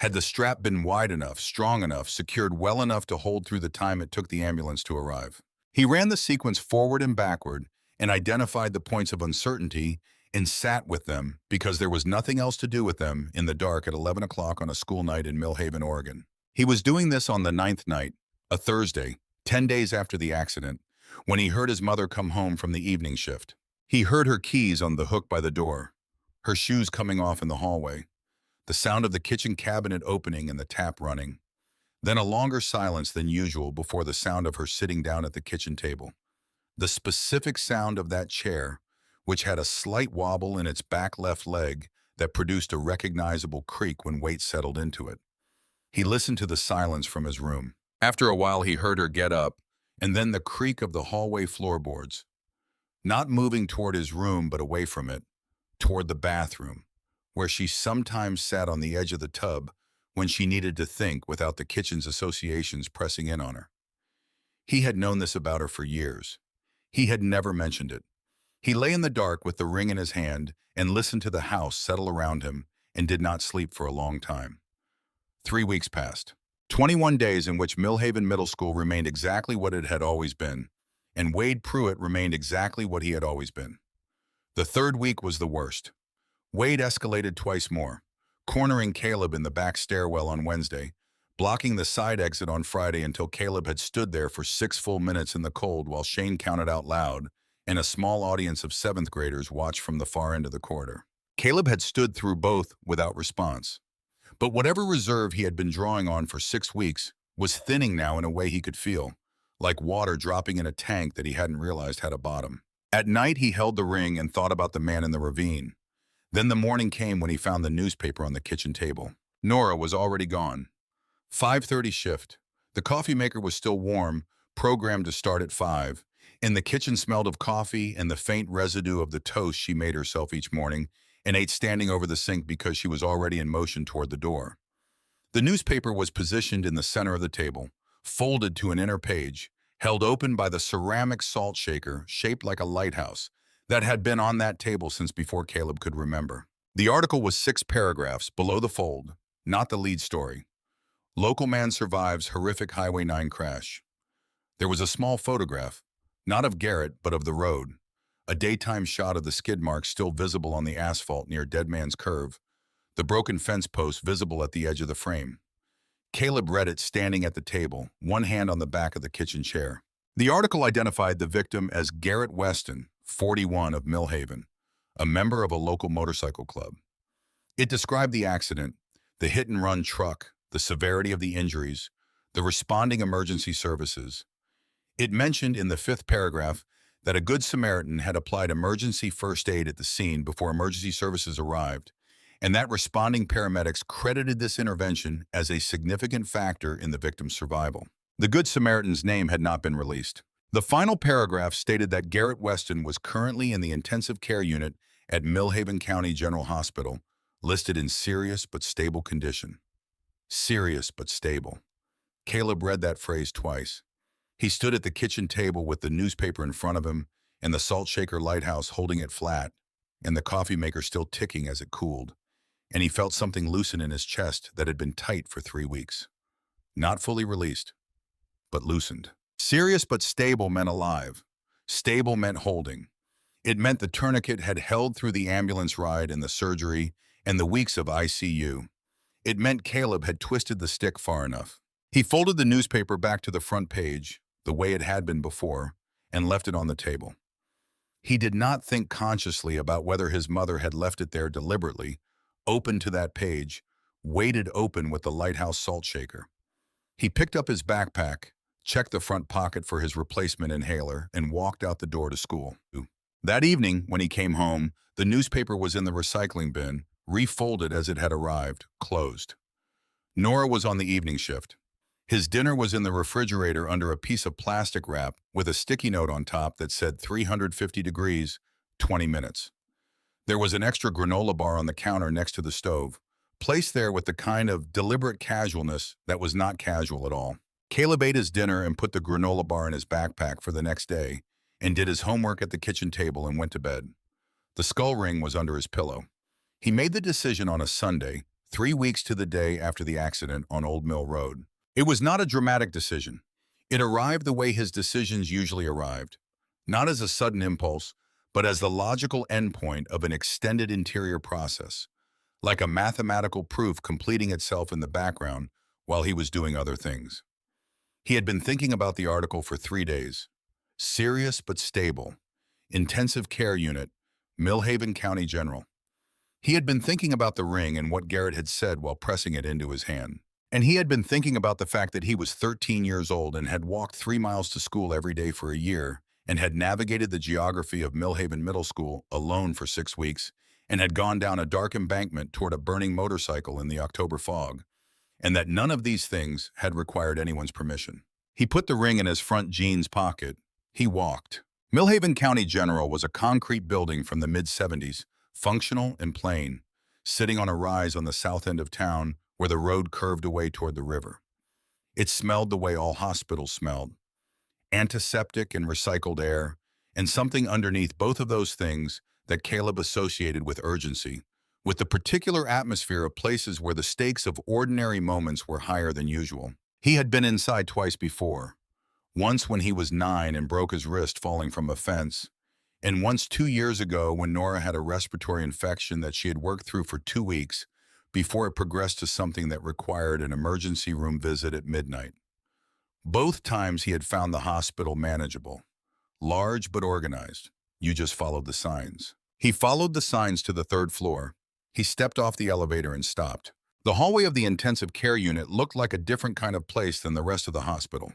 Had the strap been wide enough, strong enough, secured well enough to hold through the time it took the ambulance to arrive? He ran the sequence forward and backward and identified the points of uncertainty and sat with them because there was nothing else to do with them in the dark at 11 o'clock on a school night in Millhaven, Oregon. He was doing this on the 9th night, a Thursday, 10 days after the accident, when he heard his mother come home from the evening shift. He heard her keys on the hook by the door, her shoes coming off in the hallway, the sound of the kitchen cabinet opening and the tap running, then a longer silence than usual before the sound of her sitting down at the kitchen table. The specific sound of that chair, which had a slight wobble in its back left leg that produced a recognizable creak when weight settled into it. He listened to the silence from his room. After a while, he heard her get up, and then the creak of the hallway floorboards, not moving toward his room but away from it, toward the bathroom, where she sometimes sat on the edge of the tub when she needed to think without the kitchen's associations pressing in on her. He had known this about her for years. He had never mentioned it. He lay in the dark with the ring in his hand and listened to the house settle around him and did not sleep for a long time. 3 weeks passed. 21 days in which Millhaven Middle School remained exactly what it had always been, and Wade Pruitt remained exactly what he had always been. The third week was the worst. Wade escalated twice more, cornering Caleb in the back stairwell on Wednesday, blocking the side exit on Friday until Caleb had stood there for 6 full minutes in the cold while Shane counted out loud, and a small audience of 7th graders watched from the far end of the corridor. Caleb had stood through both without response. But whatever reserve he had been drawing on for 6 weeks was thinning now in a way he could feel, like water dropping in a tank that he hadn't realized had a bottom. At night, he held the ring and thought about the man in the ravine. Then the morning came when he found the newspaper on the kitchen table. Nora was already gone. 5:30 shift. The coffee maker was still warm, programmed to start at 5, and the kitchen smelled of coffee and the faint residue of the toast she made herself each morning and ate standing over the sink because she was already in motion toward the door. The newspaper was positioned in the center of the table, folded to an inner page, held open by the ceramic salt shaker shaped like a lighthouse that had been on that table since before Caleb could remember. The article was 6 paragraphs below the fold, not the lead story. Local man survives horrific Highway 9 crash. There was a small photograph, not of Garrett, but of the road, a daytime shot of the skid marks still visible on the asphalt near Dead Man's Curve, the broken fence post visible at the edge of the frame. Caleb read it standing at the table, one hand on the back of the kitchen chair. The article identified the victim as Garrett Weston, 41, of Millhaven, a member of a local motorcycle club. It described the accident, the hit-and-run truck, the severity of the injuries, the responding emergency services. It mentioned in the 5th paragraph that a Good Samaritan had applied emergency first aid at the scene before emergency services arrived, and that responding paramedics credited this intervention as a significant factor in the victim's survival. The Good Samaritan's name had not been released. The final paragraph stated that Garrett Weston was currently in the intensive care unit at Millhaven County General Hospital, listed in serious but stable condition. Serious but stable. Caleb read that phrase twice. He stood at the kitchen table with the newspaper in front of him and the salt shaker lighthouse holding it flat, and the coffee maker still ticking as it cooled, and he felt something loosen in his chest that had been tight for 3 weeks. Not fully released, but loosened. Serious but stable meant alive. Stable meant holding. It meant the tourniquet had held through the ambulance ride and the surgery and the weeks of ICU. It meant Caleb had twisted the stick far enough. He folded the newspaper back to the front page, the way it had been before, and left it on the table. He did not think consciously about whether his mother had left it there deliberately, open to that page, weighted open with the lighthouse salt shaker. He picked up his backpack, checked the front pocket for his replacement inhaler, and walked out the door to school. That evening, when he came home, the newspaper was in the recycling bin, refolded as it had arrived, closed. Nora was on the evening shift. His dinner was in the refrigerator under a piece of plastic wrap with a sticky note on top that said 350 degrees, 20 minutes. There was an extra granola bar on the counter next to the stove, placed there with the kind of deliberate casualness that was not casual at all. Caleb ate his dinner and put the granola bar in his backpack for the next day and did his homework at the kitchen table and went to bed. The skull ring was under his pillow. He made the decision on a Sunday, 3 weeks to the day after the accident on Old Mill Road. It was not a dramatic decision. It arrived the way his decisions usually arrived, not as a sudden impulse, but as the logical endpoint of an extended interior process, like a mathematical proof completing itself in the background while he was doing other things. He had been thinking about the article for 3 days. Serious but stable. Intensive care unit, Millhaven County General. He had been thinking about the ring and what Garrett had said while pressing it into his hand. And he had been thinking about the fact that he was 13 years old and had walked 3 miles to school every day for a year and had navigated the geography of Millhaven Middle School alone for 6 weeks and had gone down a dark embankment toward a burning motorcycle in the October fog and that none of these things had required anyone's permission. He put the ring in his front jeans pocket. He walked. Millhaven County General was a concrete building from the mid-70s, functional and plain, sitting on a rise on the south end of town where the road curved away toward the river. It smelled the way all hospitals smelled, antiseptic and recycled air, and something underneath both of those things that Caleb associated with urgency, with the particular atmosphere of places where the stakes of ordinary moments were higher than usual. He had been inside twice before, once when he was 9 and broke his wrist falling from a fence, and once 2 years ago when Nora had a respiratory infection that she had worked through for 2 weeks before it progressed to something that required an emergency room visit at midnight. Both times he had found the hospital manageable, large but organized. You just followed the signs. He followed the signs to the 3rd floor. He stepped off the elevator and stopped. The hallway of the intensive care unit looked like a different kind of place than the rest of the hospital.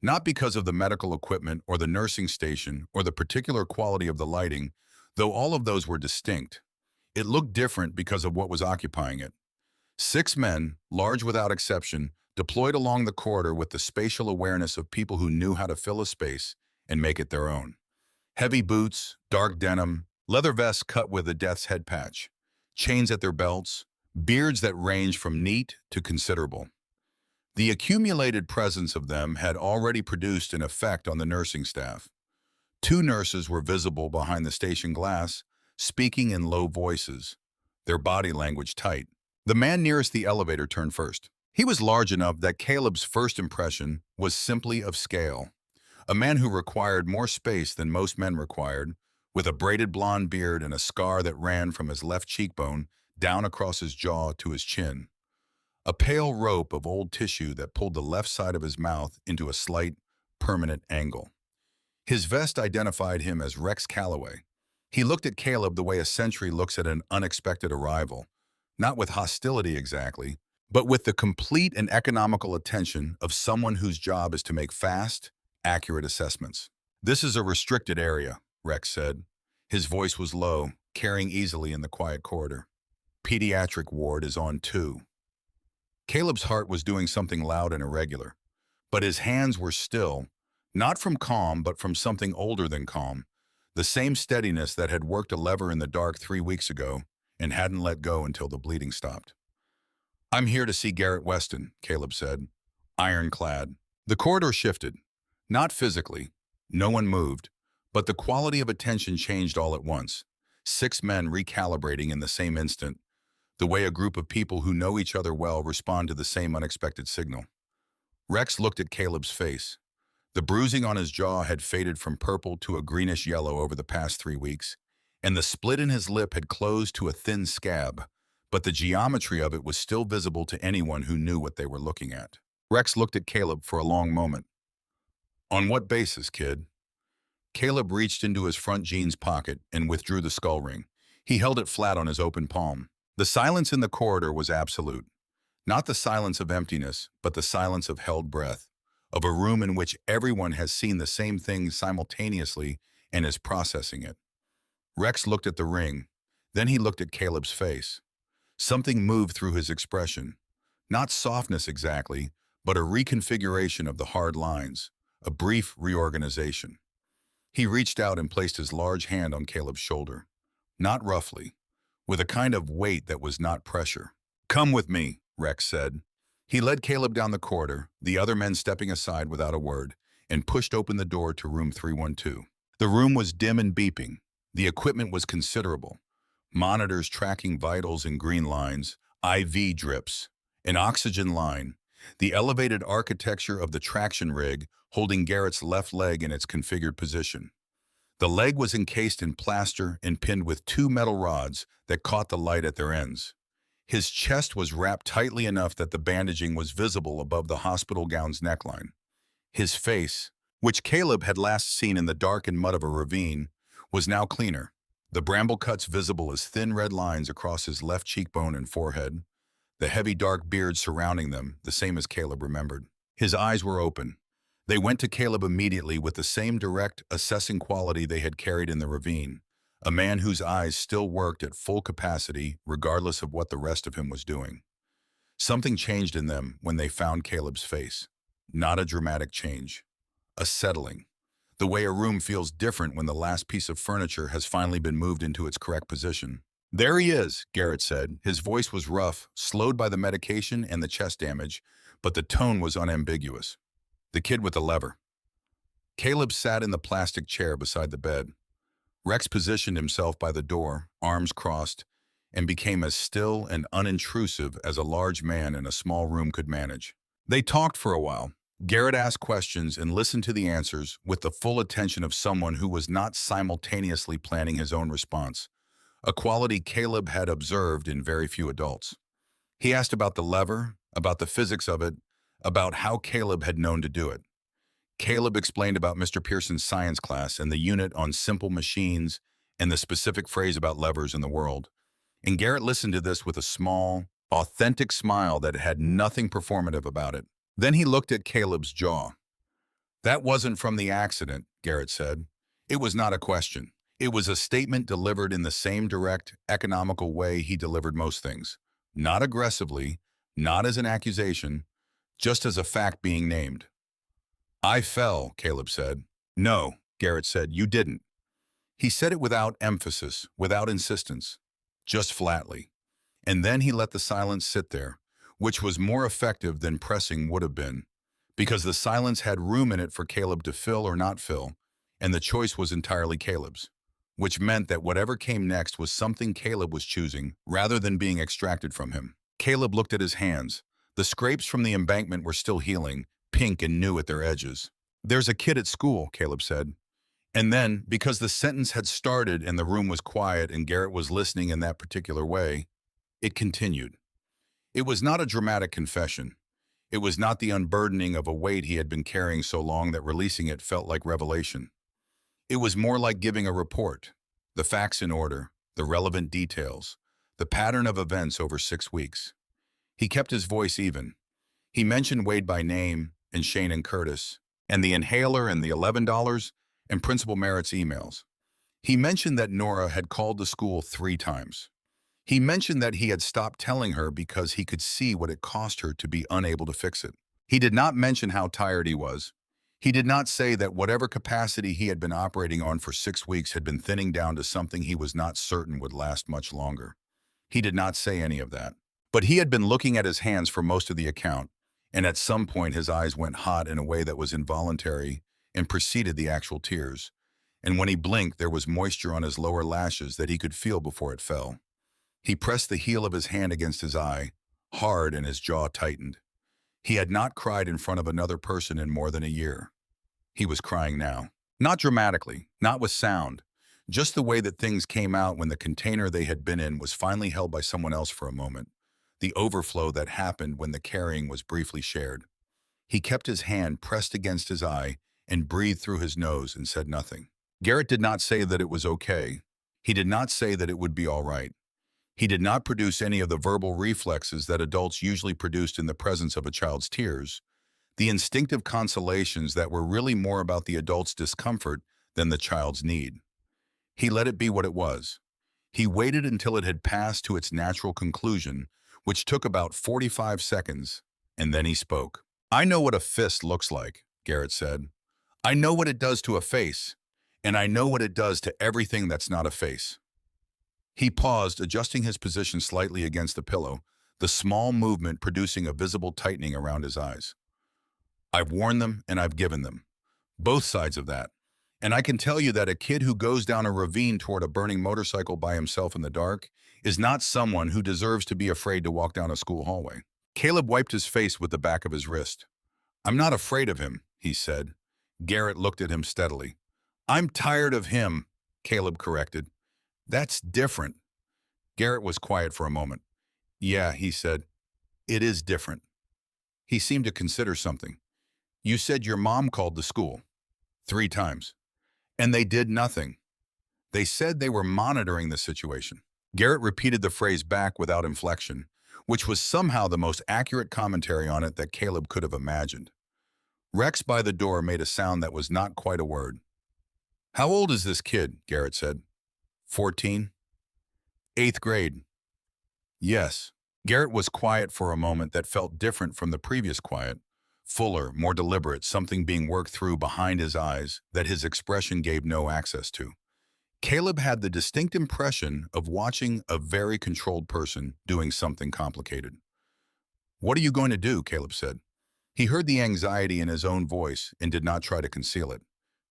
Not because of the medical equipment or the nursing station or the particular quality of the lighting, though all of those were distinct. It looked different because of what was occupying it. 6 men, large without exception, deployed along the corridor with the spatial awareness of people who knew how to fill a space and make it their own. Heavy boots, dark denim, leather vests cut with a death's head patch, chains at their belts, beards that ranged from neat to considerable. The accumulated presence of them had already produced an effect on the nursing staff. 2 nurses were visible behind the station glass, speaking in low voices, their body language tight. The man nearest the elevator turned first. He was large enough that Caleb's first impression was simply of scale. A man who required more space than most men required, with a braided blonde beard and a scar that ran from his left cheekbone down across his jaw to his chin. A pale rope of old tissue that pulled the left side of his mouth into a slight, permanent angle. His vest identified him as Rex Calloway. He looked at Caleb the way a sentry looks at an unexpected arrival, not with hostility exactly, but with the complete and economical attention of someone whose job is to make fast, accurate assessments. "This is a restricted area," Rex said. His voice was low, carrying easily in the quiet corridor. "Pediatric ward is on 2. Caleb's heart was doing something loud and irregular, but his hands were still, not from calm but from something older than calm, the same steadiness that had worked a lever in the dark 3 weeks ago and hadn't let go until the bleeding stopped. "I'm here to see Garrett Weston," Caleb said, ironclad. The corridor shifted, not physically. No one moved, but the quality of attention changed all at once. 6 men recalibrating in the same instant, the way a group of people who know each other well respond to the same unexpected signal. Rex looked at Caleb's face. The bruising on his jaw had faded from purple to a greenish yellow over the past 3 weeks, and the split in his lip had closed to a thin scab, but the geometry of it was still visible to anyone who knew what they were looking at. Rex looked at Caleb for a long moment. "On what basis, kid?" Caleb reached into his front jeans pocket and withdrew the skull ring. He held it flat on his open palm. The silence in the corridor was absolute. Not the silence of emptiness, but the silence of held breath, of a room in which everyone has seen the same thing simultaneously and is processing it. Rex looked at the ring. Then he looked at Caleb's face. Something moved through his expression. Not softness exactly, but a reconfiguration of the hard lines, a brief reorganization. He reached out and placed his large hand on Caleb's shoulder. Not roughly, with a kind of weight that was not pressure. "Come with me," Rex said. He led Caleb down the corridor, the other men stepping aside without a word, and pushed open the door to room 312. The room was dim and beeping. The equipment was considerable. Monitors tracking vitals in green lines, IV drips, an oxygen line, the elevated architecture of the traction rig holding Garrett's left leg in its configured position. The leg was encased in plaster and pinned with 2 metal rods that caught the light at their ends. His chest was wrapped tightly enough that the bandaging was visible above the hospital gown's neckline. His face, which Caleb had last seen in the dark and mud of a ravine, was now cleaner, the bramble cuts visible as thin red lines across his left cheekbone and forehead, the heavy dark beard surrounding them, the same as Caleb remembered. His eyes were open. They went to Caleb immediately with the same direct, assessing quality they had carried in the ravine, a man whose eyes still worked at full capacity regardless of what the rest of him was doing. Something changed in them when they found Caleb's face. Not a dramatic change. A settling. The way a room feels different when the last piece of furniture has finally been moved into its correct position. "There he is," Garrett said. His voice was rough, slowed by the medication and the chest damage, but the tone was unambiguous. "The kid with the lever." Caleb sat in the plastic chair beside the bed. Rex positioned himself by the door, arms crossed, and became as still and unintrusive as a large man in a small room could manage. They talked for a while. Garrett asked questions and listened to the answers with the full attention of someone who was not simultaneously planning his own response, a quality Caleb had observed in very few adults. He asked about the lever, about the physics of it, about how Caleb had known to do it. Caleb explained about Mr. Pearson's science class and the unit on simple machines and the specific phrase about levers in the world. And Garrett listened to this with a small, authentic smile that had nothing performative about it. Then he looked at Caleb's jaw. "That wasn't from the accident," Garrett said. "It was not a question. It was a statement delivered in the same direct, economical way he delivered most things. Not aggressively, not as an accusation, just as a fact being named." "I fell," Caleb said. "No," Garrett said, "you didn't." He said it without emphasis, without insistence, just flatly. And then he let the silence sit there, which was more effective than pressing would have been, because the silence had room in it for Caleb to fill or not fill, and the choice was entirely Caleb's, which meant that whatever came next was something Caleb was choosing rather than being extracted from him. Caleb looked at his hands. The scrapes from the embankment were still healing, pink and new at their edges. "There's a kid at school," Caleb said. And then, because the sentence had started and the room was quiet and Garrett was listening in that particular way, it continued. It was not a dramatic confession. It was not the unburdening of a weight he had been carrying so long that releasing it felt like revelation. It was more like giving a report, the facts in order, the relevant details, the pattern of events over 6 weeks. He kept his voice even. He mentioned Wade by name, and Shane and Curtis, and the inhaler and the $11, and Principal Merritt's emails. He mentioned that Nora had called the school 3 times. He mentioned that he had stopped telling her because he could see what it cost her to be unable to fix it. He did not mention how tired he was. He did not say that whatever capacity he had been operating on for 6 weeks had been thinning down to something he was not certain would last much longer. He did not say any of that. But he had been looking at his hands for most of the account, and at some point his eyes went hot in a way that was involuntary and preceded the actual tears. And when he blinked, there was moisture on his lower lashes that he could feel before it fell. He pressed the heel of his hand against his eye, hard, and his jaw tightened. He had not cried in front of another person in more than a year. He was crying now. Not dramatically, not with sound, just the way that things came out when the container they had been in was finally held by someone else for a moment, the overflow that happened when the carrying was briefly shared. He kept his hand pressed against his eye and breathed through his nose and said nothing. Garrett did not say that it was okay. He did not say that it would be all right. He did not produce any of the verbal reflexes that adults usually produced in the presence of a child's tears, the instinctive consolations that were really more about the adult's discomfort than the child's need. He let it be what it was. He waited until it had passed to its natural conclusion, which took about 45 seconds, and then he spoke. "I know what a fist looks like," Garrett said. "I know what it does to a face, and I know what it does to everything that's not a face." He paused, adjusting his position slightly against the pillow, the small movement producing a visible tightening around his eyes. "I've warned them and I've given them. Both sides of that. And I can tell you that a kid who goes down a ravine toward a burning motorcycle by himself in the dark is not someone who deserves to be afraid to walk down a school hallway." Caleb wiped his face with the back of his wrist. "I'm not afraid of him," he said. Garrett looked at him steadily. "I'm tired of him," Caleb corrected. "That's different." Garrett was quiet for a moment. "Yeah," he said. "It is different." He seemed to consider something. "You said your mom called the school 3 times. And they did nothing. They said they were monitoring the situation." Garrett repeated the phrase back without inflection, which was somehow the most accurate commentary on it that Caleb could have imagined. Rex by the door made a sound that was not quite a word. "How old is this kid?" Garrett said. 14. 8th grade. "Yes." Garrett was quiet for a moment that felt different from the previous quiet, fuller, more deliberate, something being worked through behind his eyes that his expression gave no access to. Caleb had the distinct impression of watching a very controlled person doing something complicated. "What are you going to do?" Caleb said. He heard the anxiety in his own voice and did not try to conceal it.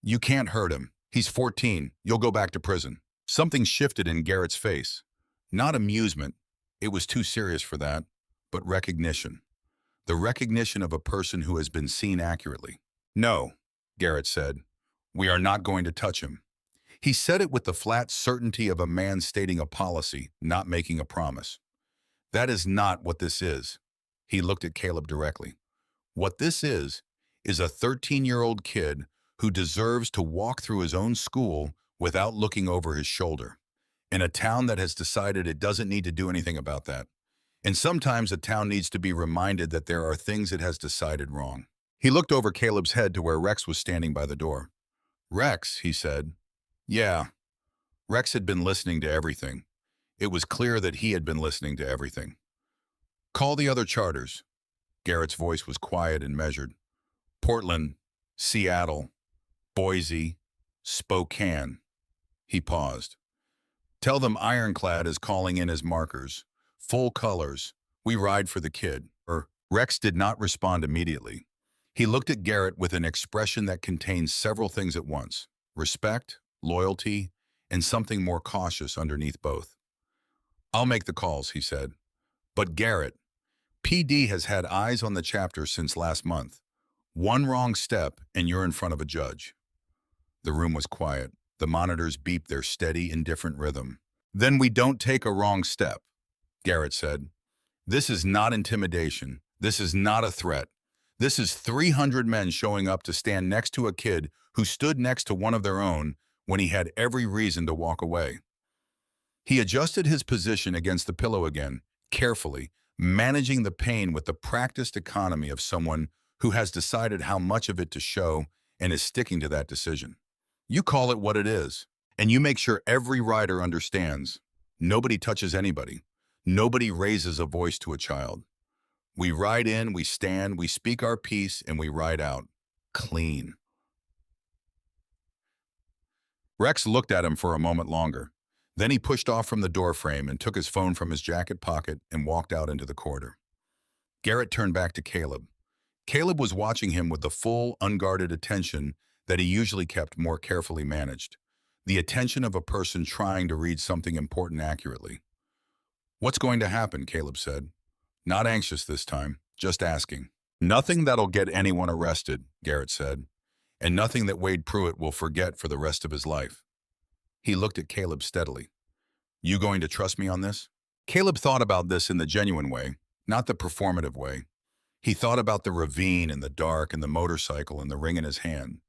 "You can't hurt him. He's 14. You'll go back to prison." Something shifted in Garrett's face. Not amusement. It was too serious for that, but recognition. The recognition of a person who has been seen accurately. "No," Garrett said. "We are not going to touch him." He said it with the flat certainty of a man stating a policy, not making a promise. "That is not what this is." He looked at Caleb directly. "What this is a 13-year-old kid who deserves to walk through his own school without looking over his shoulder, in a town that has decided it doesn't need to do anything about that. And sometimes a town needs to be reminded that there are things it has decided wrong." He looked over Caleb's head to where Rex was standing by the door. "Rex," he said. "Yeah." Rex had been listening to everything. It was clear that he had been listening to everything. "Call the other charters." Garrett's voice was quiet and measured. "Portland, Seattle, Boise, Spokane." He paused. "Tell them Ironclad is calling in his markers. Full colors. We ride for the kid." Rex did not respond immediately. He looked at Garrett with an expression that contained several things at once: respect, loyalty, and something more cautious underneath both. "I'll make the calls," he said. "But Garrett, PD has had eyes on the chapter since last month. One wrong step and you're in front of a judge." The room was quiet. The monitors beeped their steady, indifferent rhythm. "Then we don't take a wrong step," Garrett said. "This is not intimidation. This is not a threat. This is 300 men showing up to stand next to a kid who stood next to one of their own when he had every reason to walk away." He adjusted his position against the pillow again, carefully, managing the pain with the practiced economy of someone who has decided how much of it to show and is sticking to that decision. "You call it what it is, and you make sure every rider understands. Nobody touches anybody. Nobody raises a voice to a child. We ride in, we stand, we speak our piece, and we ride out. Clean." Rex looked at him for a moment longer. Then he pushed off from the doorframe and took his phone from his jacket pocket and walked out into the corridor. Garrett turned back to Caleb. Caleb was watching him with the full, unguarded attention that he usually kept more carefully managed. The attention of a person trying to read something important accurately. "What's going to happen?" Caleb said. "Not anxious this time, just asking." "Nothing that'll get anyone arrested," Garrett said, "and nothing that Wade Pruitt will forget for the rest of his life." He looked at Caleb steadily. "You going to trust me on this?" Caleb thought about this in the genuine way, not the performative way. He thought about the ravine and the dark and the motorcycle and the ring in his hand.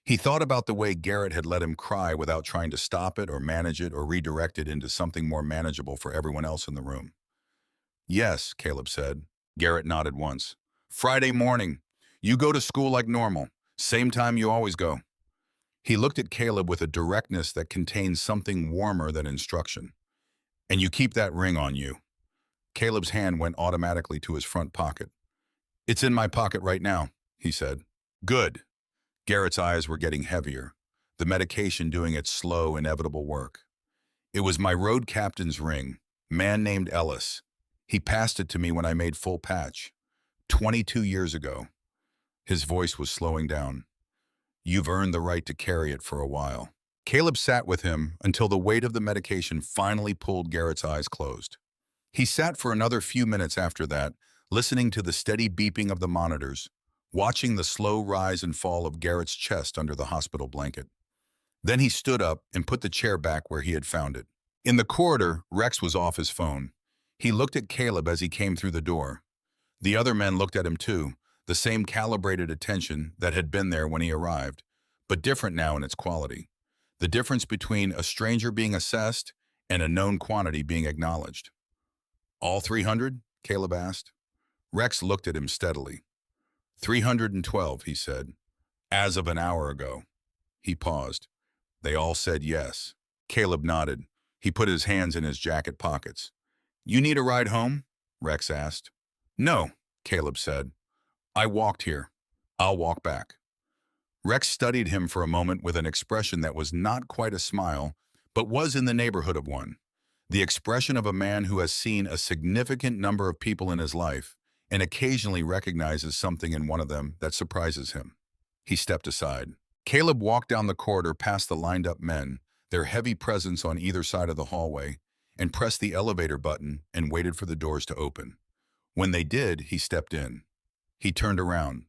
He thought about the way Garrett had let him cry without trying to stop it or manage it or redirect it into something more manageable for everyone else in the room. "Yes," Caleb said. Garrett nodded once. "Friday morning. You go to school like normal. Same time you always go." He looked at Caleb with a directness that contained something warmer than instruction. "And you keep that ring on you." Caleb's hand went automatically to his front pocket. "It's in my pocket right now," he said. "Good." Garrett's eyes were getting heavier, the medication doing its slow, inevitable work. "It was my road captain's ring, man named Ellis. He passed it to me when I made full patch, 22 years ago." His voice was slowing down. "You've earned the right to carry it for a while." Caleb sat with him until the weight of the medication finally pulled Garrett's eyes closed. He sat for another few minutes after that, listening to the steady beeping of the monitors, watching the slow rise and fall of Garrett's chest under the hospital blanket. Then he stood up and put the chair back where he had found it. In the corridor, Rex was off his phone. He looked at Caleb as he came through the door. The other men looked at him too, the same calibrated attention that had been there when he arrived, but different now in its quality. The difference between a stranger being assessed and a known quantity being acknowledged. "All 300? Caleb asked. Rex looked at him steadily. 312, he said. "As of an hour ago." He paused. They all said yes. Caleb nodded. He put his hands in his jacket pockets. "You need a ride home?" Rex asked. No, Caleb said. I walked here. I'll walk back. Rex studied him for a moment with an expression that was not quite a smile, but was in the neighborhood of one. The expression of a man who has seen a significant number of people in his life and occasionally recognizes something in one of them that surprises him. He stepped aside. Caleb walked down the corridor past the lined-up men, their heavy presence on either side of the hallway, and pressed the elevator button and waited for the doors to open. When they did, he stepped in. He turned around.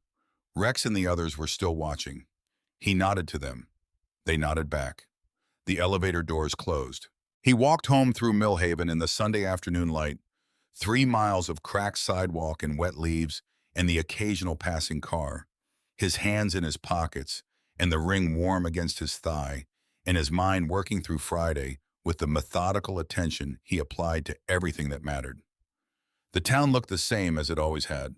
Rex and the others were still watching. He nodded to them. They nodded back. The elevator doors closed. He walked home through Millhaven in the Sunday afternoon light, 3 miles of cracked sidewalk and wet leaves and the occasional passing car, his hands in his pockets and the ring warm against his thigh, and his mind working through Friday with the methodical attention he applied to everything that mattered. The town looked the same as it always had.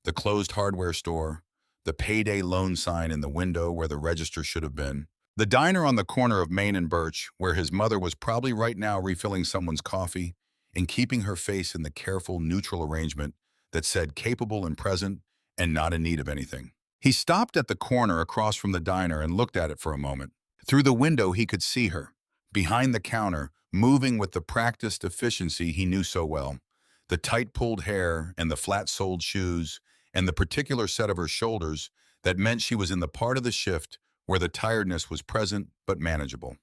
The closed hardware store, the payday loan sign in the window where the register should have been, the diner on the corner of Main and Birch where his mother was probably right now refilling someone's coffee and keeping her face in the careful, neutral arrangement that said capable and present and not in need of anything. He stopped at the corner across from the diner and looked at it for a moment. Through the window he could see her, behind the counter, moving with the practiced efficiency he knew so well. The tight-pulled hair and the flat-soled shoes and the particular set of her shoulders that meant she was in the part of the shift where the tiredness was present but manageable.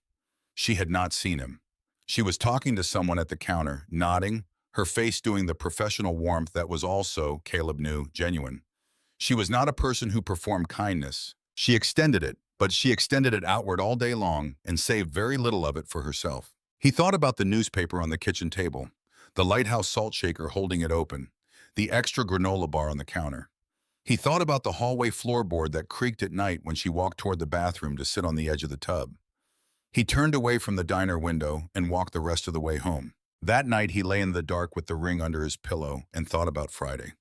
She had not seen him. She was talking to someone at the counter, nodding, her face doing the professional warmth that was also, Caleb knew, genuine. She was not a person who performed kindness. She extended it, but she extended it outward all day long and saved very little of it for herself. He thought about the newspaper on the kitchen table, the Lighthouse salt shaker holding it open, the extra granola bar on the counter. He thought about the hallway floorboard that creaked at night when she walked toward the bathroom to sit on the edge of the tub. He turned away from the diner window and walked the rest of the way home. That night he lay in the dark with the ring under his pillow and thought about Friday.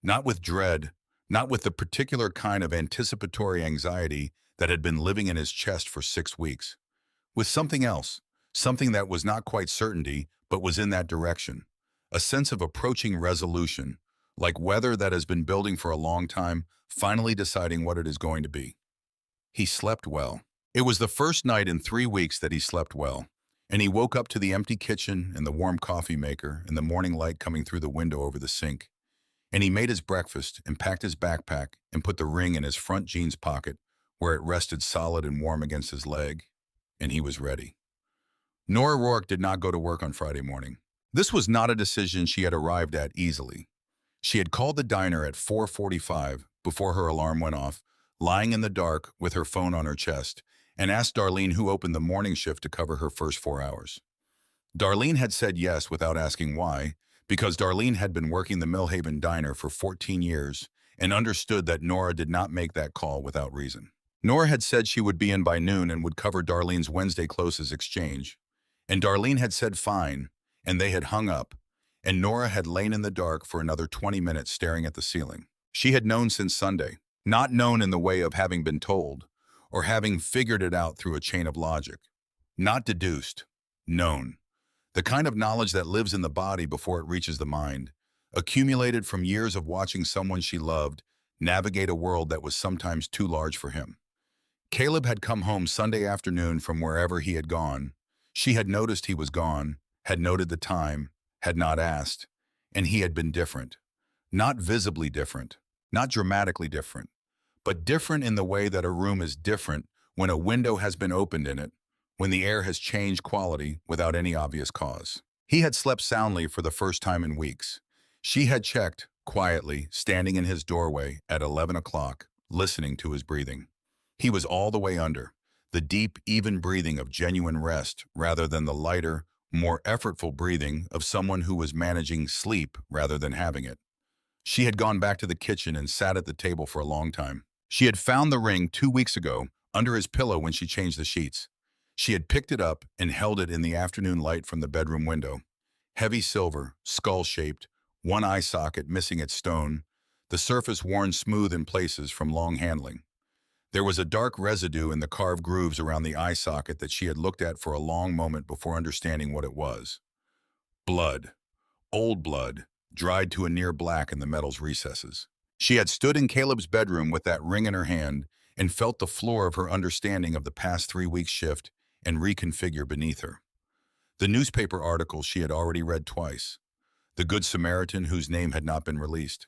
Not with dread, not with the particular kind of anticipatory anxiety that had been living in his chest for 6 weeks. With something else, something that was not quite certainty, but was in that direction. A sense of approaching resolution, like weather that has been building for a long time, finally deciding what it is going to be. He slept well. It was the first night in 3 weeks that he slept well, and he woke up to the empty kitchen and the warm coffee maker and the morning light coming through the window over the sink. And he made his breakfast and packed his backpack and put the ring in his front jeans pocket where it rested solid and warm against his leg, and he was ready. Nora Rourke did not go to work on Friday morning. This was not a decision she had arrived at easily. She had called the diner at 4:45 before her alarm went off, lying in the dark with her phone on her chest, and asked Darlene who opened the morning shift to cover her first 4 hours. Darlene had said yes without asking why, because Darlene had been working the Millhaven diner for 14 years and understood that Nora did not make that call without reason. Nora had said she would be in by noon and would cover Darlene's Wednesday closes exchange, and Darlene had said fine, and they had hung up, and Nora had lain in the dark for another 20 minutes staring at the ceiling. She had known since Sunday, not known in the way of having been told, or having figured it out through a chain of logic. Not deduced, known. The kind of knowledge that lives in the body before it reaches the mind, accumulated from years of watching someone she loved navigate a world that was sometimes too large for him. Caleb had come home Sunday afternoon from wherever he had gone. She had noticed he was gone, had noted the time, had not asked, and he had been different. Not visibly different, not dramatically different, but different in the way that a room is different when a window has been opened in it, when the air has changed quality without any obvious cause. He had slept soundly for the first time in weeks. She had checked, quietly, standing in his doorway at 11 o'clock, listening to his breathing. He was all the way under, the deep, even breathing of genuine rest rather than the lighter, more effortful breathing of someone who was managing sleep rather than having it. She had gone back to the kitchen and sat at the table for a long time. She had found the ring 2 weeks ago under his pillow when she changed the sheets. She had picked it up and held it in the afternoon light from the bedroom window. Heavy silver, skull-shaped, one eye socket missing its stone, the surface worn smooth in places from long handling. There was a dark residue in the carved grooves around the eye socket that she had looked at for a long moment before understanding what it was. Blood. Old blood, dried to a near black in the metal's recesses. She had stood in Caleb's bedroom with that ring in her hand and felt the floor of her understanding of the past 3 weeks shift and reconfigure beneath her. The newspaper articles she had already read twice. The Good Samaritan whose name had not been released.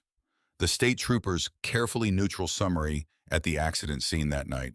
The state trooper's carefully neutral summary at the accident scene that night.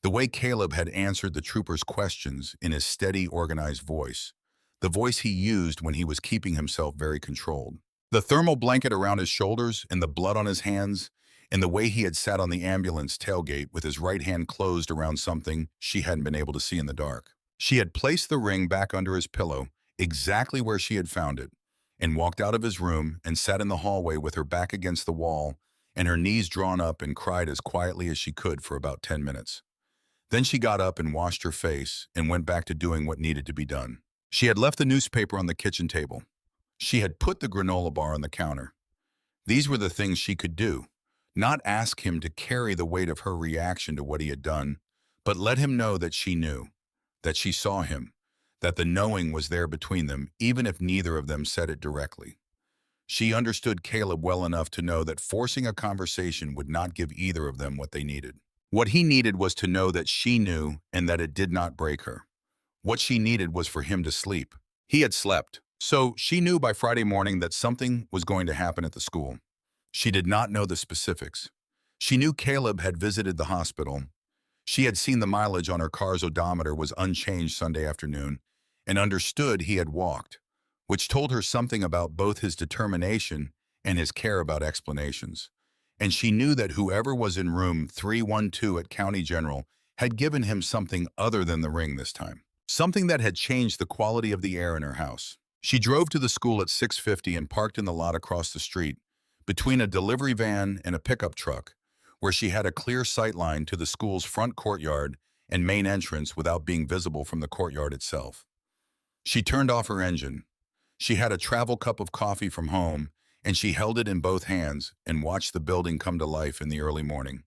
The way Caleb had answered the trooper's questions in his steady, organized voice. The voice he used when he was keeping himself very controlled. The thermal blanket around his shoulders and the blood on his hands, and the way he had sat on the ambulance tailgate with his right hand closed around something she hadn't been able to see in the dark. She had placed the ring back under his pillow, exactly where she had found it, and walked out of his room and sat in the hallway with her back against the wall and her knees drawn up and cried as quietly as she could for about 10 minutes. Then she got up and washed her face and went back to doing what needed to be done. She had left the newspaper on the kitchen table. She had put the granola bar on the counter. These were the things she could do. Not ask him to carry the weight of her reaction to what he had done, but let him know that she knew, that she saw him, that the knowing was there between them, even if neither of them said it directly. She understood Caleb well enough to know that forcing a conversation would not give either of them what they needed. What he needed was to know that she knew and that it did not break her. What she needed was for him to sleep. He had slept. So she knew by Friday morning that something was going to happen at the school. She did not know the specifics. She knew Caleb had visited the hospital. She had seen the mileage on her car's odometer was unchanged Sunday afternoon and understood he had walked, which told her something about both his determination and his care about explanations. And she knew that whoever was in room 312 at County General had given him something other than the ring this time. Something that had changed the quality of the air in her house. She drove to the school at 6:50 and parked in the lot across the street, between a delivery van and a pickup truck, where she had a clear sight line to the school's front courtyard and main entrance without being visible from the courtyard itself. She turned off her engine. She had a travel cup of coffee from home, and she held it in both hands and watched the building come to life in the early morning.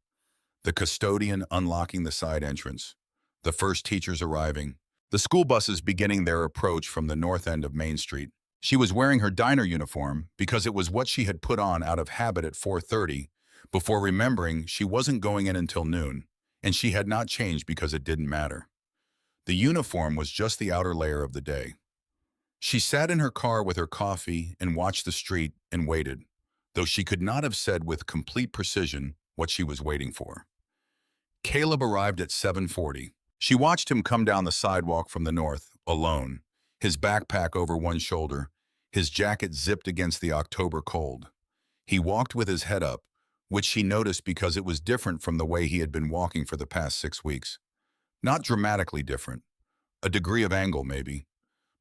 The custodian unlocking the side entrance, the first teachers arriving, the school buses beginning their approach from the north end of Main Street. She was wearing her diner uniform because it was what she had put on out of habit at 4:30, before remembering she wasn't going in until noon, and she had not changed because it didn't matter. The uniform was just the outer layer of the day. She sat in her car with her coffee and watched the street and waited, though she could not have said with complete precision what she was waiting for. Caleb arrived at 7:40. She watched him come down the sidewalk from the north, alone, his backpack over one shoulder, his jacket zipped against the October cold. He walked with his head up, which she noticed because it was different from the way he had been walking for the past 6 weeks. Not dramatically different, a degree of angle maybe,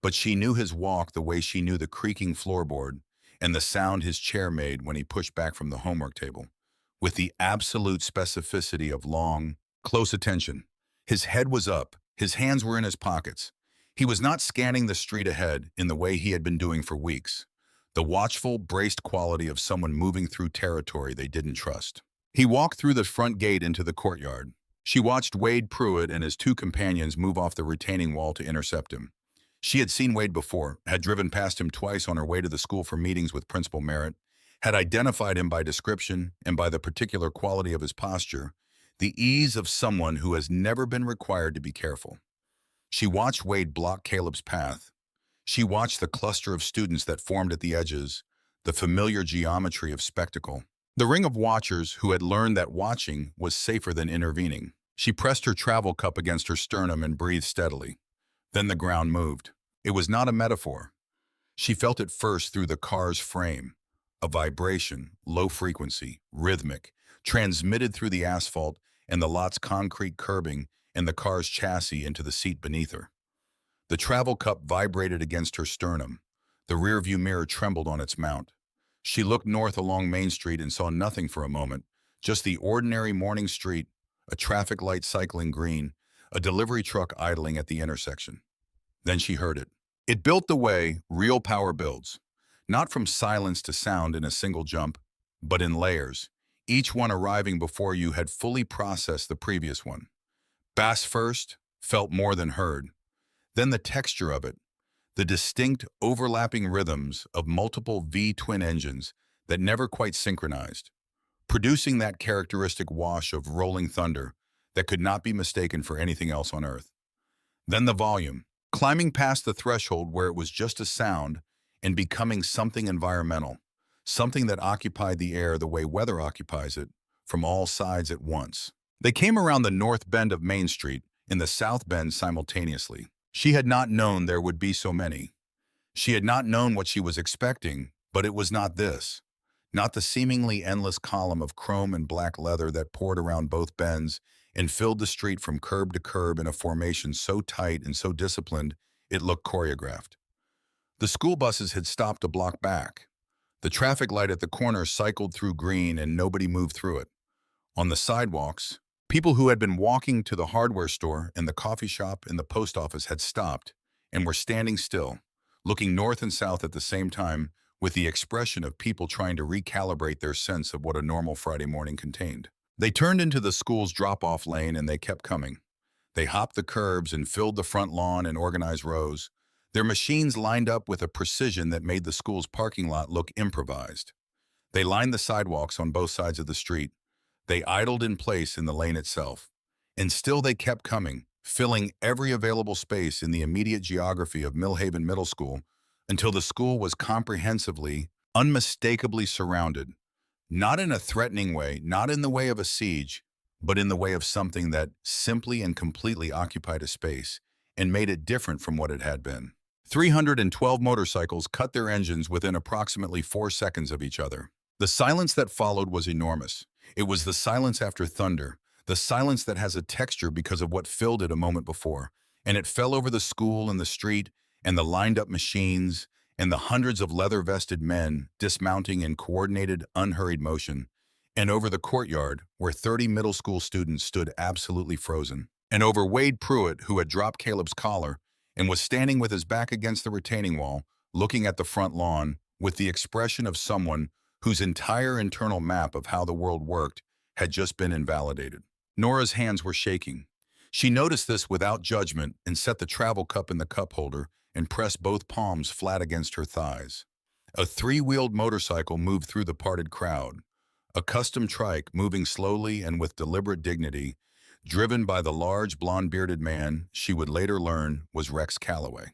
but she knew his walk the way she knew the creaking floorboard and the sound his chair made when he pushed back from the homework table, with the absolute specificity of long, close attention. His head was up, his hands were in his pockets. He was not scanning the street ahead in the way he had been doing for weeks, the watchful, braced quality of someone moving through territory they didn't trust. He walked through the front gate into the courtyard. She watched Wade Pruitt and his two companions move off the retaining wall to intercept him. She had seen Wade before, had driven past him twice on her way to the school for meetings with Principal Merritt, had identified him by description and by the particular quality of his posture, the ease of someone who has never been required to be careful. She watched Wade block Caleb's path. She watched the cluster of students that formed at the edges, the familiar geometry of spectacle. The ring of watchers who had learned that watching was safer than intervening. She pressed her travel cup against her sternum and breathed steadily. Then the ground moved. It was not a metaphor. She felt it first through the car's frame, a vibration, low frequency, rhythmic, transmitted through the asphalt and the lot's concrete curbing and the car's chassis into the seat beneath her. The travel cup vibrated against her sternum. The rearview mirror trembled on its mount. She looked north along Main Street and saw nothing for a moment, just the ordinary morning street, a traffic light cycling green, a delivery truck idling at the intersection. Then she heard it. It built the way real power builds, not from silence to sound in a single jump, but in layers, each one arriving before you had fully processed the previous one. Bass first, felt more than heard. Then the texture of it, the distinct overlapping rhythms of multiple V-twin engines that never quite synchronized, producing that characteristic wash of rolling thunder that could not be mistaken for anything else on Earth. Then the volume, climbing past the threshold where it was just a sound and becoming something environmental, something that occupied the air the way weather occupies it, from all sides at once. They came around the north bend of Main Street and the south bend simultaneously. She had not known there would be so many. She had not known what she was expecting, but it was not this. Not the seemingly endless column of chrome and black leather that poured around both bends and filled the street from curb to curb in a formation so tight and so disciplined it looked choreographed. The school buses had stopped a block back. The traffic light at the corner cycled through green and nobody moved through it. On the sidewalks, people who had been walking to the hardware store and the coffee shop and the post office had stopped and were standing still, looking north and south at the same time with the expression of people trying to recalibrate their sense of what a normal Friday morning contained. They turned into the school's drop-off lane and they kept coming. They hopped the curbs and filled the front lawn in organized rows, their machines lined up with a precision that made the school's parking lot look improvised. They lined the sidewalks on both sides of the street. They idled in place in the lane itself. And still they kept coming, filling every available space in the immediate geography of Millhaven Middle School until the school was comprehensively, unmistakably surrounded. Not in a threatening way, not in the way of a siege, but in the way of something that simply and completely occupied a space and made it different from what it had been. 312 motorcycles cut their engines within approximately 4 seconds of each other. The silence that followed was enormous. It was the silence after thunder, the silence that has a texture because of what filled it a moment before, and it fell over the school and the street and the lined-up machines and the hundreds of leather-vested men dismounting in coordinated, unhurried motion, and over the courtyard where 30 middle school students stood absolutely frozen, and over Wade Pruitt, who had dropped Caleb's collar and was standing with his back against the retaining wall, looking at the front lawn with the expression of someone whose entire internal map of how the world worked had just been invalidated. Nora's hands were shaking. She noticed this without judgment and set the travel cup in the cup holder and pressed both palms flat against her thighs. A 3-wheeled motorcycle moved through the parted crowd, a custom trike moving slowly and with deliberate dignity, driven by the large blonde-bearded man she would later learn was Rex Calloway.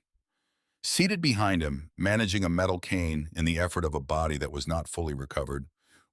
Seated behind him, managing a metal cane in the effort of a body that was not fully recovered,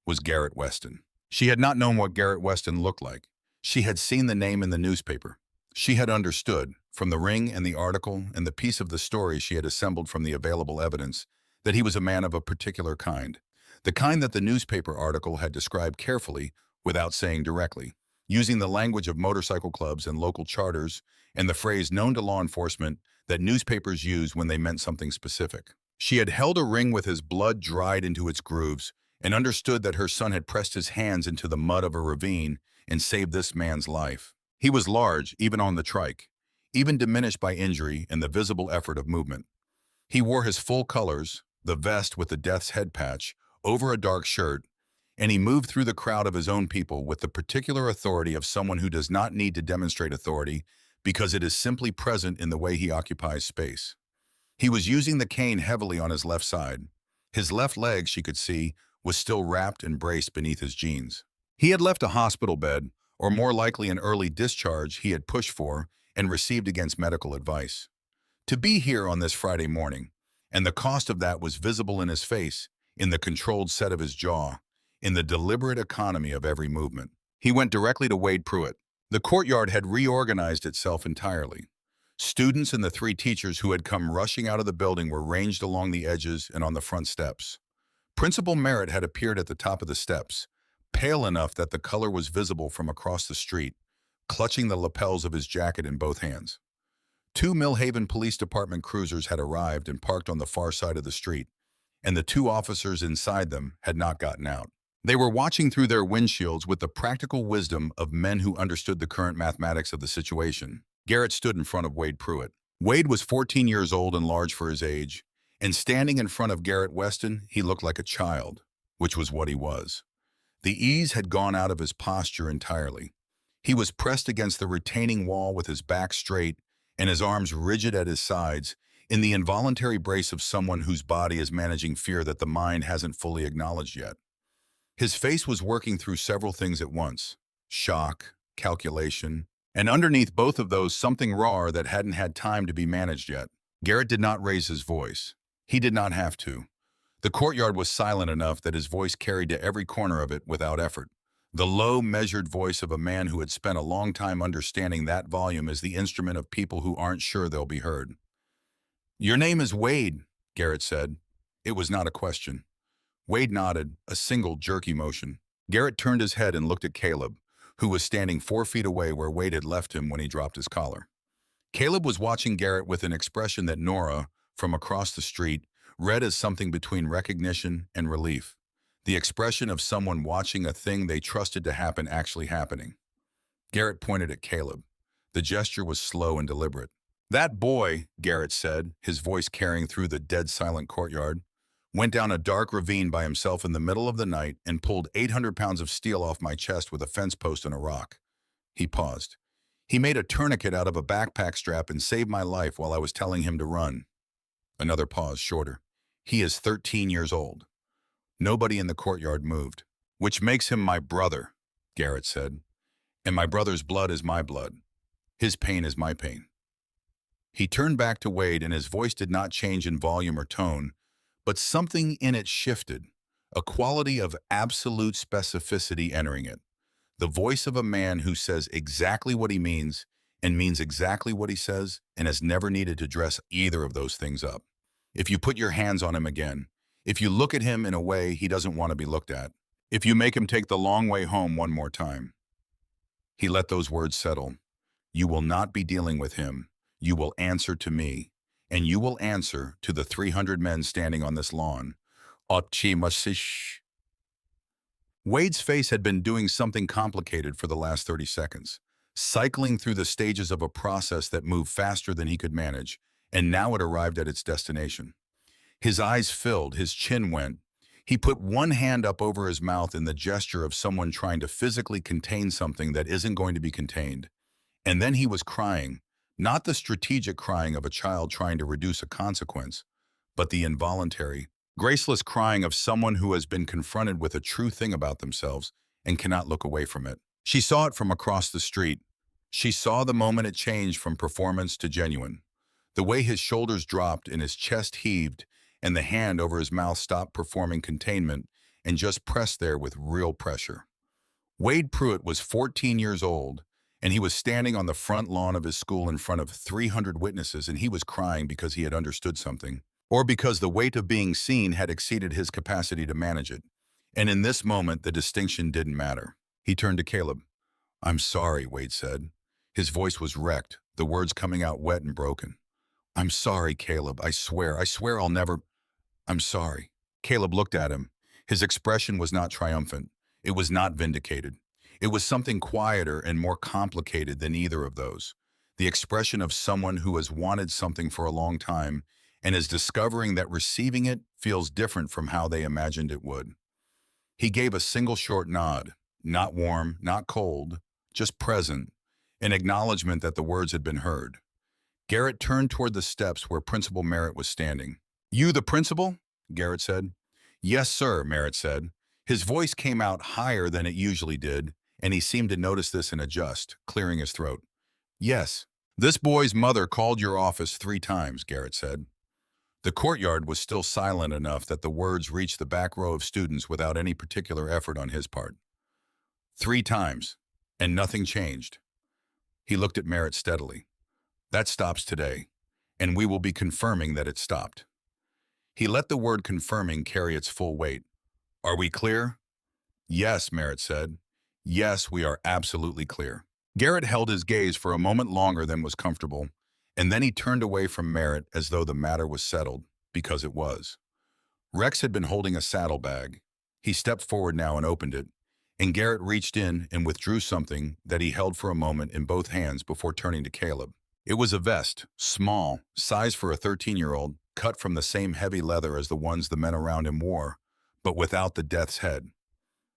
was Garrett Weston. She had not known what Garrett Weston looked like. She had seen the name in the newspaper. She had understood, from the ring and the article and the piece of the story she had assembled from the available evidence, that he was a man of a particular kind. The kind that the newspaper article had described carefully without saying directly, using the language of motorcycle clubs and local charters and the phrase known to law enforcement that newspapers use when they meant something specific. She had held a ring with his blood dried into its grooves and understood that her son had pressed his hands into the mud of a ravine and saved this man's life. He was large, even on the trike, even diminished by injury and the visible effort of movement. He wore his full colors, the vest with the death's head patch, over a dark shirt, and he moved through the crowd of his own people with the particular authority of someone who does not need to demonstrate authority because it is simply present in the way he occupies space. He was using the cane heavily on his left side. His left leg, she could see, was still wrapped and braced beneath his jeans. He had left a hospital bed, or more likely an early discharge he had pushed for and received against medical advice. To be here on this Friday morning, and the cost of that was visible in his face, in the controlled set of his jaw, in the deliberate economy of every movement. He went directly to Wade Pruitt. The courtyard had reorganized itself entirely. Students and the 3 teachers who had come rushing out of the building were ranged along the edges and on the front steps. Principal Merritt had appeared at the top of the steps, pale enough that the color was visible from across the street, clutching the lapels of his jacket in both hands. 2 Millhaven Police Department cruisers had arrived and parked on the far side of the street, and the 2 officers inside them had not gotten out. They were watching through their windshields with the practical wisdom of men who understood the current mathematics of the situation. Garrett stood in front of Wade Pruitt. Wade was 14 years old and large for his age, and standing in front of Garrett Weston, he looked like a child, which was what he was. The ease had gone out of his posture entirely. He was pressed against the retaining wall with his back straight and his arms rigid at his sides, in the involuntary brace of someone whose body is managing fear that the mind hasn't fully acknowledged yet. His face was working through several things at once: shock, calculation, and underneath both of those, something rawer that hadn't had time to be managed yet. Garrett did not raise his voice. He did not have to. The courtyard was silent enough that his voice carried to every corner of it without effort. The low, measured voice of a man who had spent a long time understanding that volume is the instrument of people who aren't sure they'll be heard. "Your name is Wade," Garrett said. It was not a question. Wade nodded, a single jerky motion. Garrett turned his head and looked at Caleb, who was standing 4 feet away where Wade had left him when he dropped his collar. Caleb was watching Garrett with an expression that Nora, from across the street, read as something between recognition and relief. The expression of someone watching a thing they trusted to happen actually happening. Garrett pointed at Caleb. The gesture was slow and deliberate. "That boy," Garrett said, his voice carrying through the dead-silent courtyard, "went down a dark ravine by himself in the middle of the night and pulled 800 pounds of steel off my chest with a fence post and a rock." He paused. "He made a tourniquet out of a backpack strap and saved my life while I was telling him to run." Another pause, shorter. "He is 13 years old." Nobody in the courtyard moved. "Which makes him my brother," Garrett said. "And my brother's blood is my blood. His pain is my pain." He turned back to Wade, and his voice did not change in volume or tone, but something in it shifted, a quality of absolute specificity entering it. The voice of a man who says exactly what he means and means exactly what he says and has never needed to dress either of those things up. If you put your hands on him again, if you look at him in a way he doesn't want to be looked at, if you make him take the long way home one more time. He let those words settle. "You will not be dealing with him. You will answer to me, and you will answer to the 300 men standing on this lawn." Otchimasish. Wade's face had been doing something complicated for the last 30 seconds, cycling through the stages of a process that moved faster than he could manage, and now it arrived at its destination. His eyes filled, his chin went. He put one hand up over his mouth in the gesture of someone trying to physically contain something that isn't going to be contained. And then he was crying, not the strategic crying of a child trying to reduce a consequence, but the involuntary, graceless crying of someone who has been confronted with a true thing about themselves and cannot look away from it. She saw it from across the street. She saw the moment it changed from performance to genuine. The way his shoulders dropped and his chest heaved and the hand over his mouth stopped performing containment and just pressed there with real pressure. Wade Pruitt was 14 years old, and he was standing on the front lawn of his school in front of 300 witnesses, and he was crying because he had understood something, or because the weight of being seen had exceeded his capacity to manage it. And in this moment, the distinction didn't matter. He turned to Caleb. "I'm sorry," Wade said. His voice was wrecked, the words coming out wet and broken. "I'm sorry, Caleb. I swear I'll never—" "I'm sorry." Caleb looked at him. His expression was not triumphant. It was not vindicated. It was something quieter and more complicated than either of those. The expression of someone who has wanted something for a long time and is discovering that receiving it feels different from how they imagined it would. He gave a single short nod, not warm, not cold, just present, an acknowledgement that the words had been heard. Garrett turned toward the steps where Principal Merritt was standing. "You the principal?" Garrett said. "Yes, sir," Merritt said. His voice came out higher than it usually did, and he seemed to notice this and adjust, clearing his throat. "Yes. This boy's mother called your office 3 times, Garrett said. The courtyard was still silent enough that the words reached the back row of students without any particular effort on his part. 3 times, and nothing changed. He looked at Merritt steadily. "That stops today, and we will be confirming that it stopped." He let the word confirming carry its full weight. "Are we clear?" "Yes," Merritt said. "Yes, we are absolutely clear." Garrett held his gaze for a moment longer than was comfortable, and then he turned away from Merritt as though the matter was settled, because it was. Rex had been holding a saddlebag. He stepped forward now and opened it, and Garrett reached in and withdrew something that he held for a moment in both hands before turning to Caleb. It was a vest, small, size for a 13-year-old, cut from the same heavy leather as the ones the men around him wore, but without the death's head.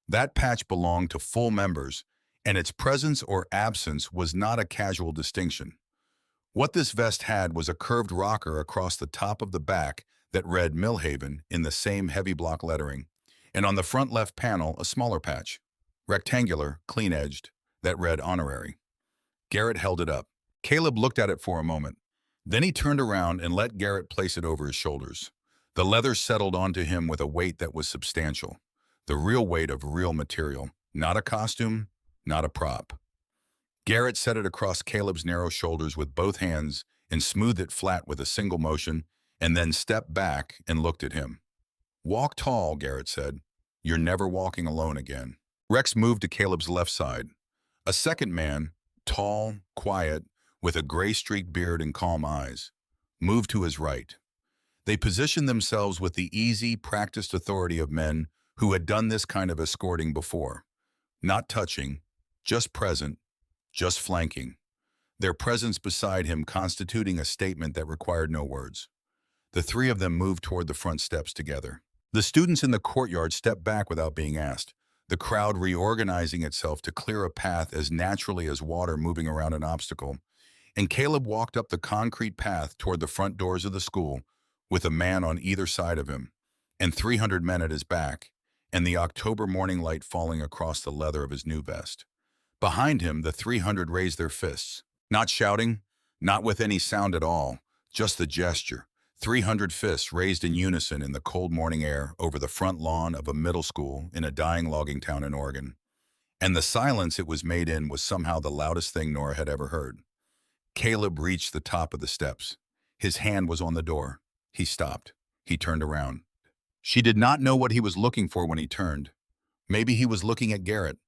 That patch belonged to full members, and its presence or absence was not a casual distinction. What this vest had was a curved rocker across the top of the back that read Millhaven in the same heavy block lettering, and on the front left panel a smaller patch, rectangular, clean-edged, that read Honorary. Garrett held it up. Caleb looked at it for a moment. Then he turned around and let Garrett place it over his shoulders. The leather settled onto him with a weight that was substantial. The real weight of real material. Not a costume, not a prop. Garrett set it across Caleb's narrow shoulders with both hands and smoothed it flat with a single motion, and then stepped back and looked at him. "Walk tall," Garrett said. "You're never walking alone again." Rex moved to Caleb's left side. A second man, tall, quiet, with a gray-streaked beard and calm eyes, moved to his right. They positioned themselves with the easy, practiced authority of men who had done this kind of escorting before. Not touching, just present, just flanking. Their presence beside him constituting a statement that required no words. The three of them moved toward the front steps together. The students in the courtyard stepped back without being asked, the crowd reorganizing itself to clear a path as naturally as water moving around an obstacle, and Caleb walked up the concrete path toward the front doors of the school with a man on either side of him, and 300 men at his back, and the October morning light falling across the leather of his new vest. Behind him, the 300 raised their fists, not shouting, not with any sound at all, just the gesture. 300 fists raised in unison in the cold morning air over the front lawn of a middle school in a dying logging town in Oregon. And the silence it was made in was somehow the loudest thing Nora had ever heard. Caleb reached the top of the steps. His hand was on the door. He stopped. He turned around. She did not know what he was looking for when he turned. Maybe he was looking at Garrett.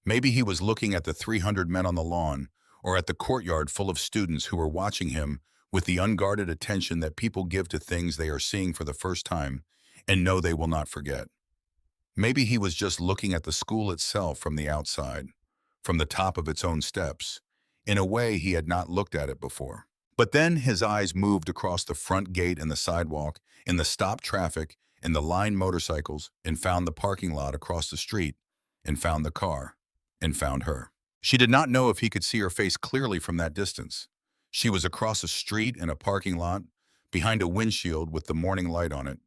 Maybe he was looking at the 300 men on the lawn, or at the courtyard full of students who were watching him with the unguarded attention that people give to things they are seeing for the first time and know they will not forget. Maybe he was just looking at the school itself from the outside, from the top of its own steps, in a way he had not looked at it before. But then his eyes moved across the front gate and the sidewalk, in the stopped traffic, in the lined motorcycles, and found the parking lot across the street, and found the car, and found her. She did not know if he could see her face clearly from that distance. She was across a street in a parking lot, behind a windshield with the morning light on it,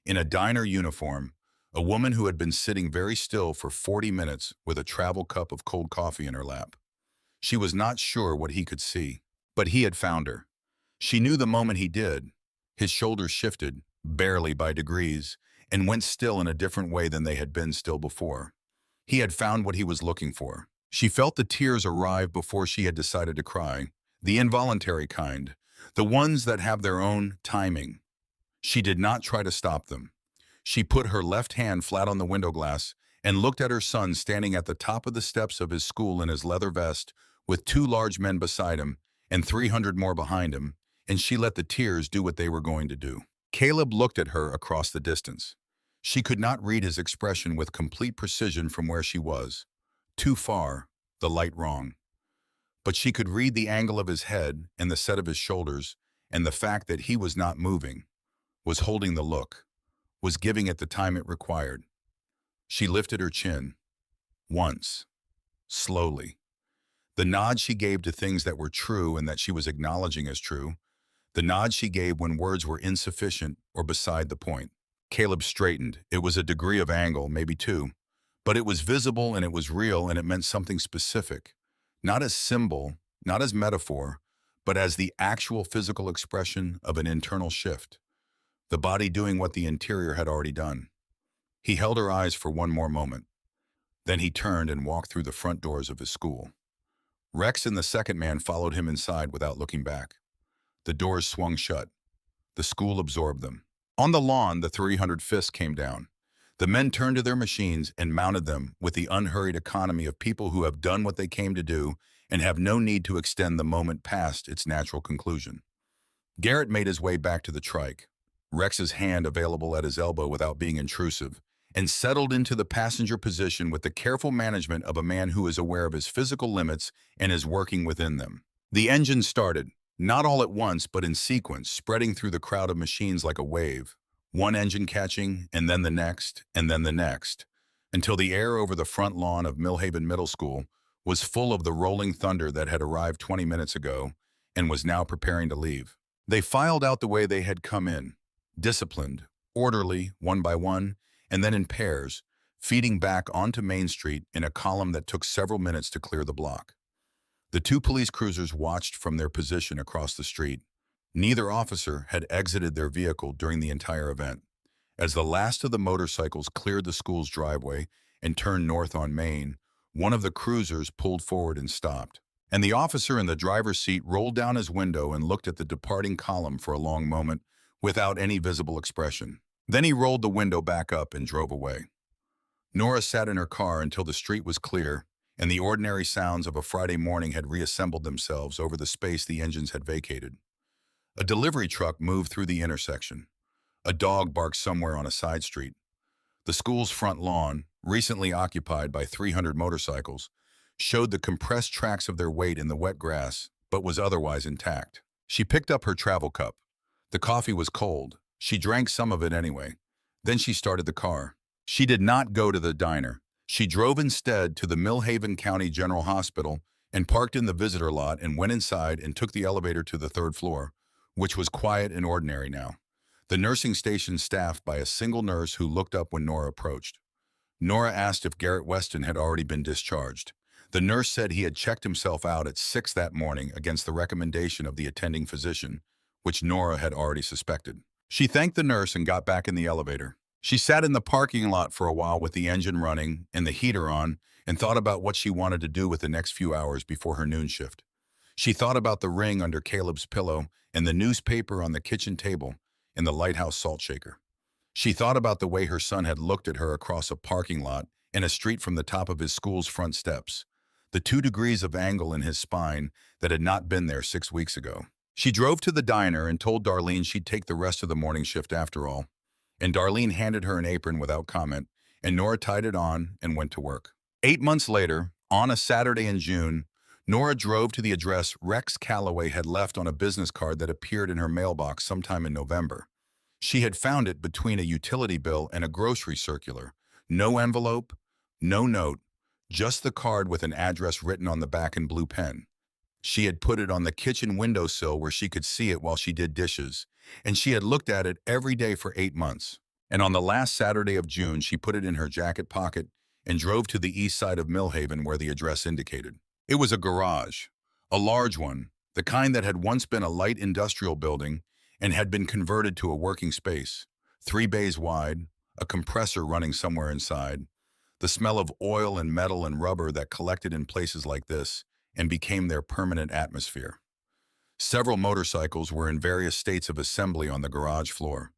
in a diner uniform, a woman who had been sitting very still for 40 minutes with a travel cup of cold coffee in her lap. She was not sure what he could see, but he had found her. She knew the moment he did. His shoulders shifted, barely by degrees, and went still in a different way than they had been still before. He had found what he was looking for. She felt the tears arrive before she had decided to cry, the involuntary kind, the ones that have their own timing. She did not try to stop them. She put her left hand flat on the window glass and looked at her son standing at the top of the steps of his school in his leather vest with 2 large men beside him and 300 more behind him, and she let the tears do what they were going to do. Caleb looked at her across the distance. She could not read his expression with complete precision from where she was. Too far, the light wrong. But she could read the angle of his head and the set of his shoulders and the fact that he was not moving, was holding the look, was giving it the time it required. She lifted her chin. Once. Slowly. The nod she gave to things that were true and that she was acknowledging as true. The nod she gave when words were insufficient or beside the point. Caleb straightened. It was a degree of angle, maybe 2. But it was visible and it was real and it meant something specific. Not as symbol, not as metaphor, but as the actual physical expression of an internal shift. The body doing what the interior had already done. He held her eyes for one more moment. Then he turned and walked through the front doors of his school. Rex and the second man followed him inside without looking back. The doors swung shut. The school absorbed them. On the lawn, the 300 fists came down. The men turned to their machines and mounted them with the unhurried economy of people who have done what they came to do and have no need to extend the moment past its natural conclusion. Garrett made his way back to the trike, Rex's hand available at his elbow without being intrusive, and settled into the passenger position with the careful management of a man who is aware of his physical limits and is working within them. The engine started, not all at once but in sequence, spreading through the crowd of machines like a wave. One engine catching, and then the next, until the air over the front lawn of Millhaven Middle School was full of the rolling thunder that had arrived 20 minutes ago, and was now preparing to leave. They filed out the way they had come in, disciplined, orderly, one by one, and then in pairs, feeding back onto Main Street in a column that took several minutes to clear the block. The two police cruisers watched from their position across the street. Neither officer had exited their vehicle during the entire event. As the last of the motorcycles cleared the school's driveway and turned north on Main, one of the cruisers pulled forward and stopped. And the officer in the driver's seat rolled down his window and looked at the departing column for a long moment without any visible expression. Then he rolled the window back up and drove away. Nora sat in her car until the street was clear and the ordinary sounds of a Friday morning had reassembled themselves over the space the engines had vacated. A delivery truck moved through the intersection. A dog barked somewhere on a side street. The school's front lawn, recently occupied by 300 motorcycles, showed the compressed tracks of their weight in the wet grass, but was otherwise intact. She picked up her travel cup. The coffee was cold. She drank some of it anyway. Then she started the car. She did not go to the diner. She drove instead to the Millhaven County General Hospital and parked in the visitor lot and went inside and took the elevator to the third floor, which was quiet and ordinary now. The nursing station staffed by a single nurse who looked up when Nora approached. Nora asked if Garrett Weston had already been discharged. The nurse said he had checked himself out at 6 that morning against the recommendation of the attending physician, which Nora had already suspected. She thanked the nurse and got back in the elevator. She sat in the parking lot for a while with the engine running and the heater on and thought about what she wanted to do with the next few hours before her noon shift. She thought about the ring under Caleb's pillow and the newspaper on the kitchen table and the lighthouse salt shaker. She thought about the way her son had looked at her across a parking lot and a street from the top of his school's front steps, the 2 degrees of angle in his spine that had not been there 6 weeks ago. She drove to the diner and told Darlene she'd take the rest of the morning shift after all, and Darlene handed her an apron without comment, and Nora tied it on and went to work. 8 months later, on a Saturday in June, Nora drove to the address Rex Calloway had left on a business card that appeared in her mailbox sometime in November. She had found it between a utility bill and a grocery circular. No envelope, no note, just the card with an address written on the back in blue pen. She had put it on the kitchen windowsill where she could see it while she did dishes, and she had looked at it every day for 8 months. And on the last Saturday of June, she put it in her jacket pocket and drove to the east side of Millhaven where the address indicated. It was a garage, a large one, the kind that had once been a light industrial building and had been converted to a working space, 3 bays wide, a compressor running somewhere inside, the smell of oil and metal and rubber that collected in places like this and became their permanent atmosphere. Several motorcycles were in various states of assembly on the garage floor.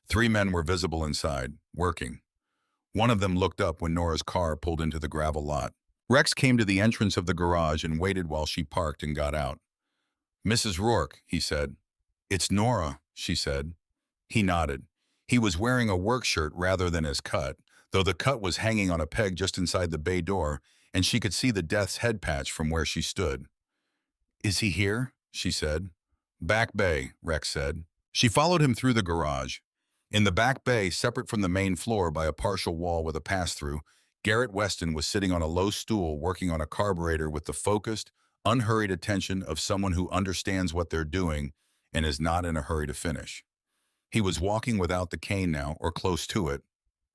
3 men were visible inside, working. One of them looked up when Nora's car pulled into the gravel lot. Rex came to the entrance of the garage and waited while she parked and got out. "Mrs. Rourke," he said. "It's Nora," she said. He nodded. He was wearing a work shirt rather than his cut, though the cut was hanging on a peg just inside the bay door, and she could see the death's head patch from where she stood. "Is he here?" she said. "Back bay," Rex said. She followed him through the garage. In the back bay, separate from the main floor by a partial wall with a pass-through, Garrett Weston was sitting on a low stool working on a carburetor with the focused, unhurried attention of someone who understands what they're doing and is not in a hurry to finish. He was walking without the cane now, or close to it.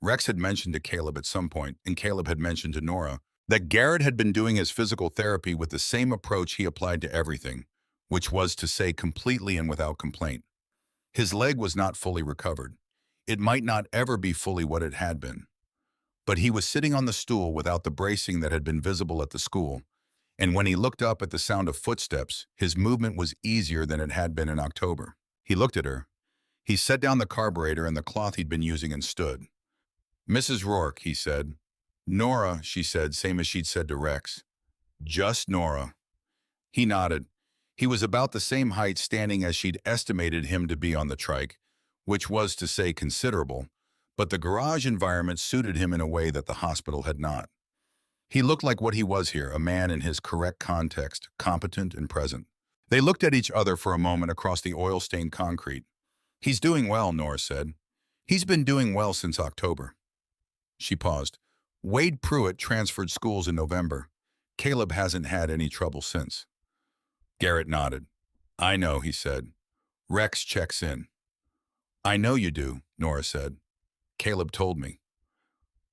Rex had mentioned to Caleb at some point, and Caleb had mentioned to Nora, that Garrett had been doing his physical therapy with the same approach he applied to everything, which was to say completely and without complaint. His leg was not fully recovered. It might not ever be fully what it had been. But he was sitting on the stool without the bracing that had been visible at the school, and when he looked up at the sound of footsteps, his movement was easier than it had been in October. He looked at her. He set down the carburetor and the cloth he'd been using and stood. "Mrs. Rourke," he said. "Nora," she said, same as she'd said to Rex. "Just Nora." He nodded. He was about the same height standing as she'd estimated him to be on the trike, which was to say considerable, but the garage environment suited him in a way that the hospital had not. He looked like what he was here, a man in his correct context, competent and present. They looked at each other for a moment across the oil-stained concrete. "He's doing well," Nora said. "He's been doing well since October." She paused. "Wade Pruitt transferred schools in November. Caleb hasn't had any trouble since." Garrett nodded. I know, he said. Rex checks in. I know you do, Nora said. Caleb told me.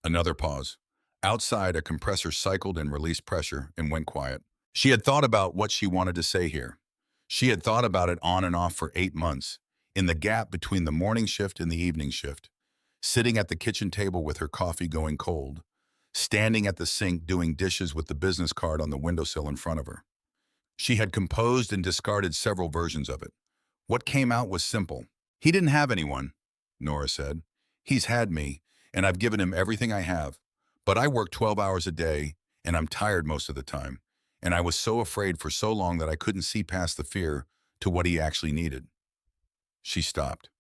Another pause. Outside, a compressor cycled and released pressure and went quiet. She had thought about what she wanted to say here. She had thought about it on and off for 8 months, in the gap between the morning shift and the evening shift, sitting at the kitchen table with her coffee going cold, standing at the sink doing dishes with the business card on the windowsill in front of her. She had composed and discarded several versions of it. What came out was simple. He didn't have anyone, Nora said. He's had me, and I've given him everything I have. But I work 12 hours a day, and I'm tired most of the time. And I was so afraid for so long that I couldn't see past the fear to what he actually needed. She stopped.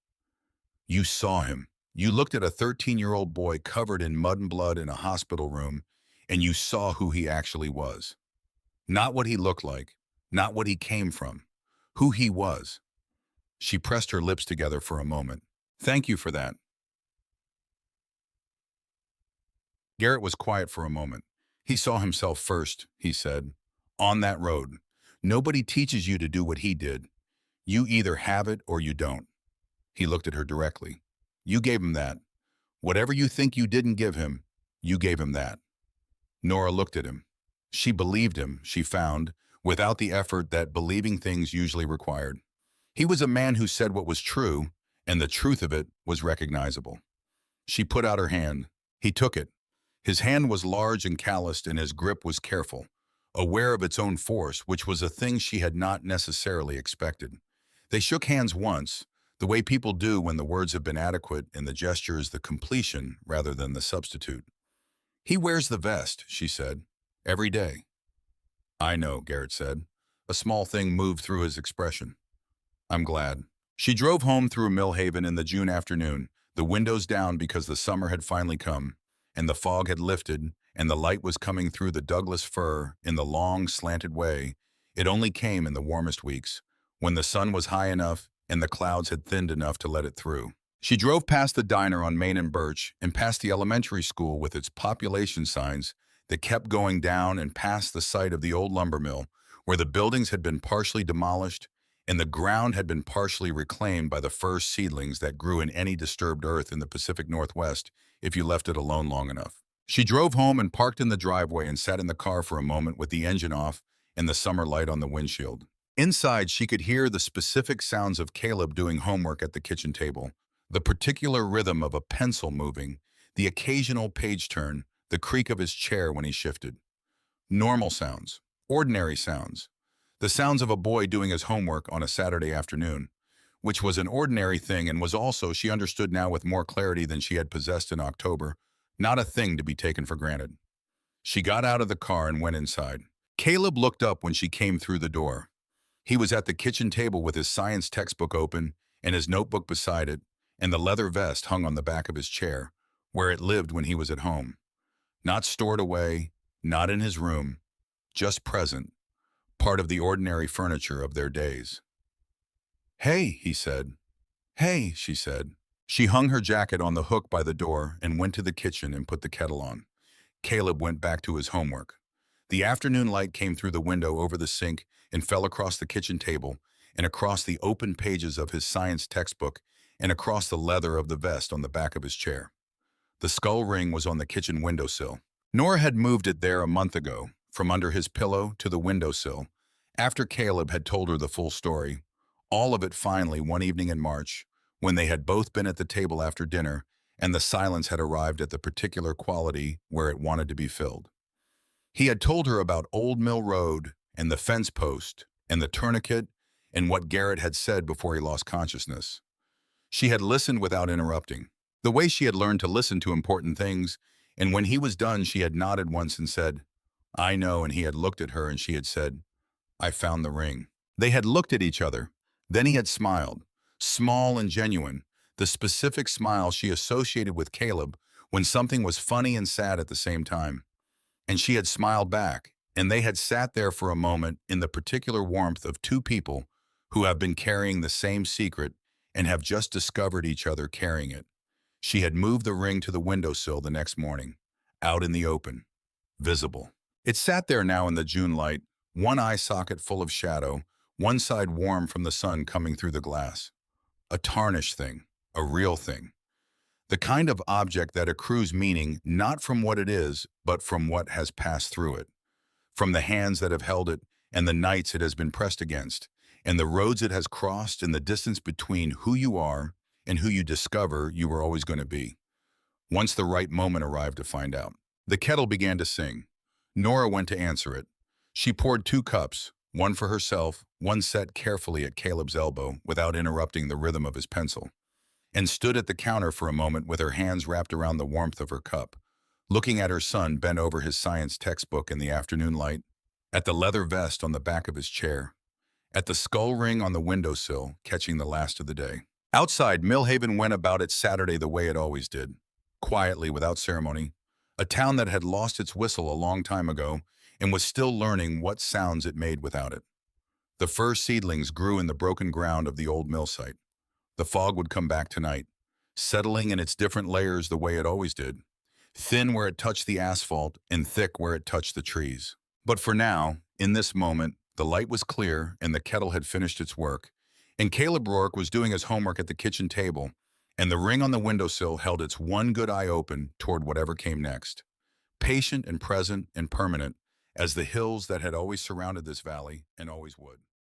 You saw him. You looked at a 13-year-old boy covered in mud and blood in a hospital room, and you saw who he actually was. Not what he looked like, not what he came from, who he was. She pressed her lips together for a moment. Thank you for that. Garrett was quiet for a moment. He saw himself first, he said. On that road. Nobody teaches you to do what he did. You either have it or you don't. He looked at her directly. You gave him that. Whatever you think you didn't give him, you gave him that. Nora looked at him. She believed him, she found, without the effort that believing things usually required. He was a man who said what was true, and the truth of it was recognizable. She put out her hand. He took it. His hand was large and calloused, and his grip was careful, aware of its own force, which was a thing she had not necessarily expected. They shook hands once, the way people do when the words have been adequate and the gesture is the completion rather than the substitute. He wears the vest, she said, every day. I know, Garrett said. A small thing moved through his expression. I'm glad. She drove home through Millhaven in the June afternoon, the windows down because the summer had finally come, and the fog had lifted, and the light was coming through the Douglas fir in the long, slanted way. It only came in the warmest weeks, when the sun was high enough and the clouds had thinned enough to let it through. She drove past the diner on Main and Birch and past the elementary school with its population signs that kept going down and past the site of the old lumber mill, where the buildings had been partially demolished and the ground had been partially reclaimed by the first seedlings that grew in any disturbed earth in the Pacific Northwest if you left it alone long enough. She drove home and parked in the driveway and sat in the car for a moment with the engine off and the summer light on the windshield. Inside, she could hear the specific sounds of Caleb doing homework at the kitchen table, the particular rhythm of a pencil moving, the occasional page turn, the creak of his chair when he shifted. Normal sounds, ordinary sounds, the sounds of a boy doing his homework on a Saturday afternoon, which was an ordinary thing and was also, she understood now with more clarity than she had possessed in October, not a thing to be taken for granted. She got out of the car and went inside. Caleb looked up when she came through the door. He was at the kitchen table with his science textbook open and his notebook beside it, and the leather vest hung on the back of his chair, where it lived when he was at home. Not stored away, not in his room, just present, part of the ordinary furniture of their days. Hey, he said. Hey, she said. She hung her jacket on the hook by the door and went to the kitchen and put the kettle on. Caleb went back to his homework. The afternoon light came through the window over the sink and fell across the kitchen table and across the open pages of his science textbook and across the leather of the vest on the back of his chair. The skull ring was on the kitchen windowsill. Nora had moved it there a month ago, from under his pillow to the windowsill, after Caleb had told her the full story, all of it finally one evening in March, when they had both been at the table after dinner and the silence had arrived at the particular quality where it wanted to be filled. He had told her about Old Mill Road and the fence post and the tourniquet and what Garrett had said before he lost consciousness. She had listened without interrupting, the way she had learned to listen to important things, and when he was done she had nodded once and said, I know, and he had looked at her and she had said, I found the ring. They had looked at each other. Then he had smiled, small and genuine, the specific smile she associated with Caleb when something was funny and sad at the same time. And she had smiled back, and they had sat there for a moment in the particular warmth of two people who have been carrying the same secret and have just discovered each other carrying it. She had moved the ring to the windowsill the next morning, out in the open, visible. It sat there now in the June light, one eye socket full of shadow, one side warm from the sun coming through the glass. A tarnished thing, a real thing. The kind of object that accrues meaning not from what it is, but from what has passed through it, from the hands that have held it and the nights it has been pressed against, and the roads it has crossed and the distance between who you are and who you discover you were always going to be. Once the right moment arrived to find out. The kettle began to sing. Nora went to answer it. She poured 2 cups, one for herself, one set carefully at Caleb's elbow without interrupting the rhythm of his pencil, and stood at the counter for a moment with her hands wrapped around the warmth of her cup, looking at her son bent over his science textbook in the afternoon light, at the leather vest on the back of his chair, at the skull ring on the windowsill catching the last of the day. Outside, Millhaven went about its Saturday the way it always did, quietly, without ceremony, a town that had lost its whistle a long time ago and was still learning what sounds it made without it. The fir seedlings grew in the broken ground of the old mill site. The fog would come back tonight, settling in its different layers the way it always did, thin where it touched the asphalt and thick where it touched the trees. But for now, in this moment, the light was clear and the kettle had finished its work, and Caleb Rourke was doing his homework at the kitchen table, and the ring on the windowsill held its one good eye open toward whatever came next, patient and present and permanent as the hills that had always surrounded this valley and always would.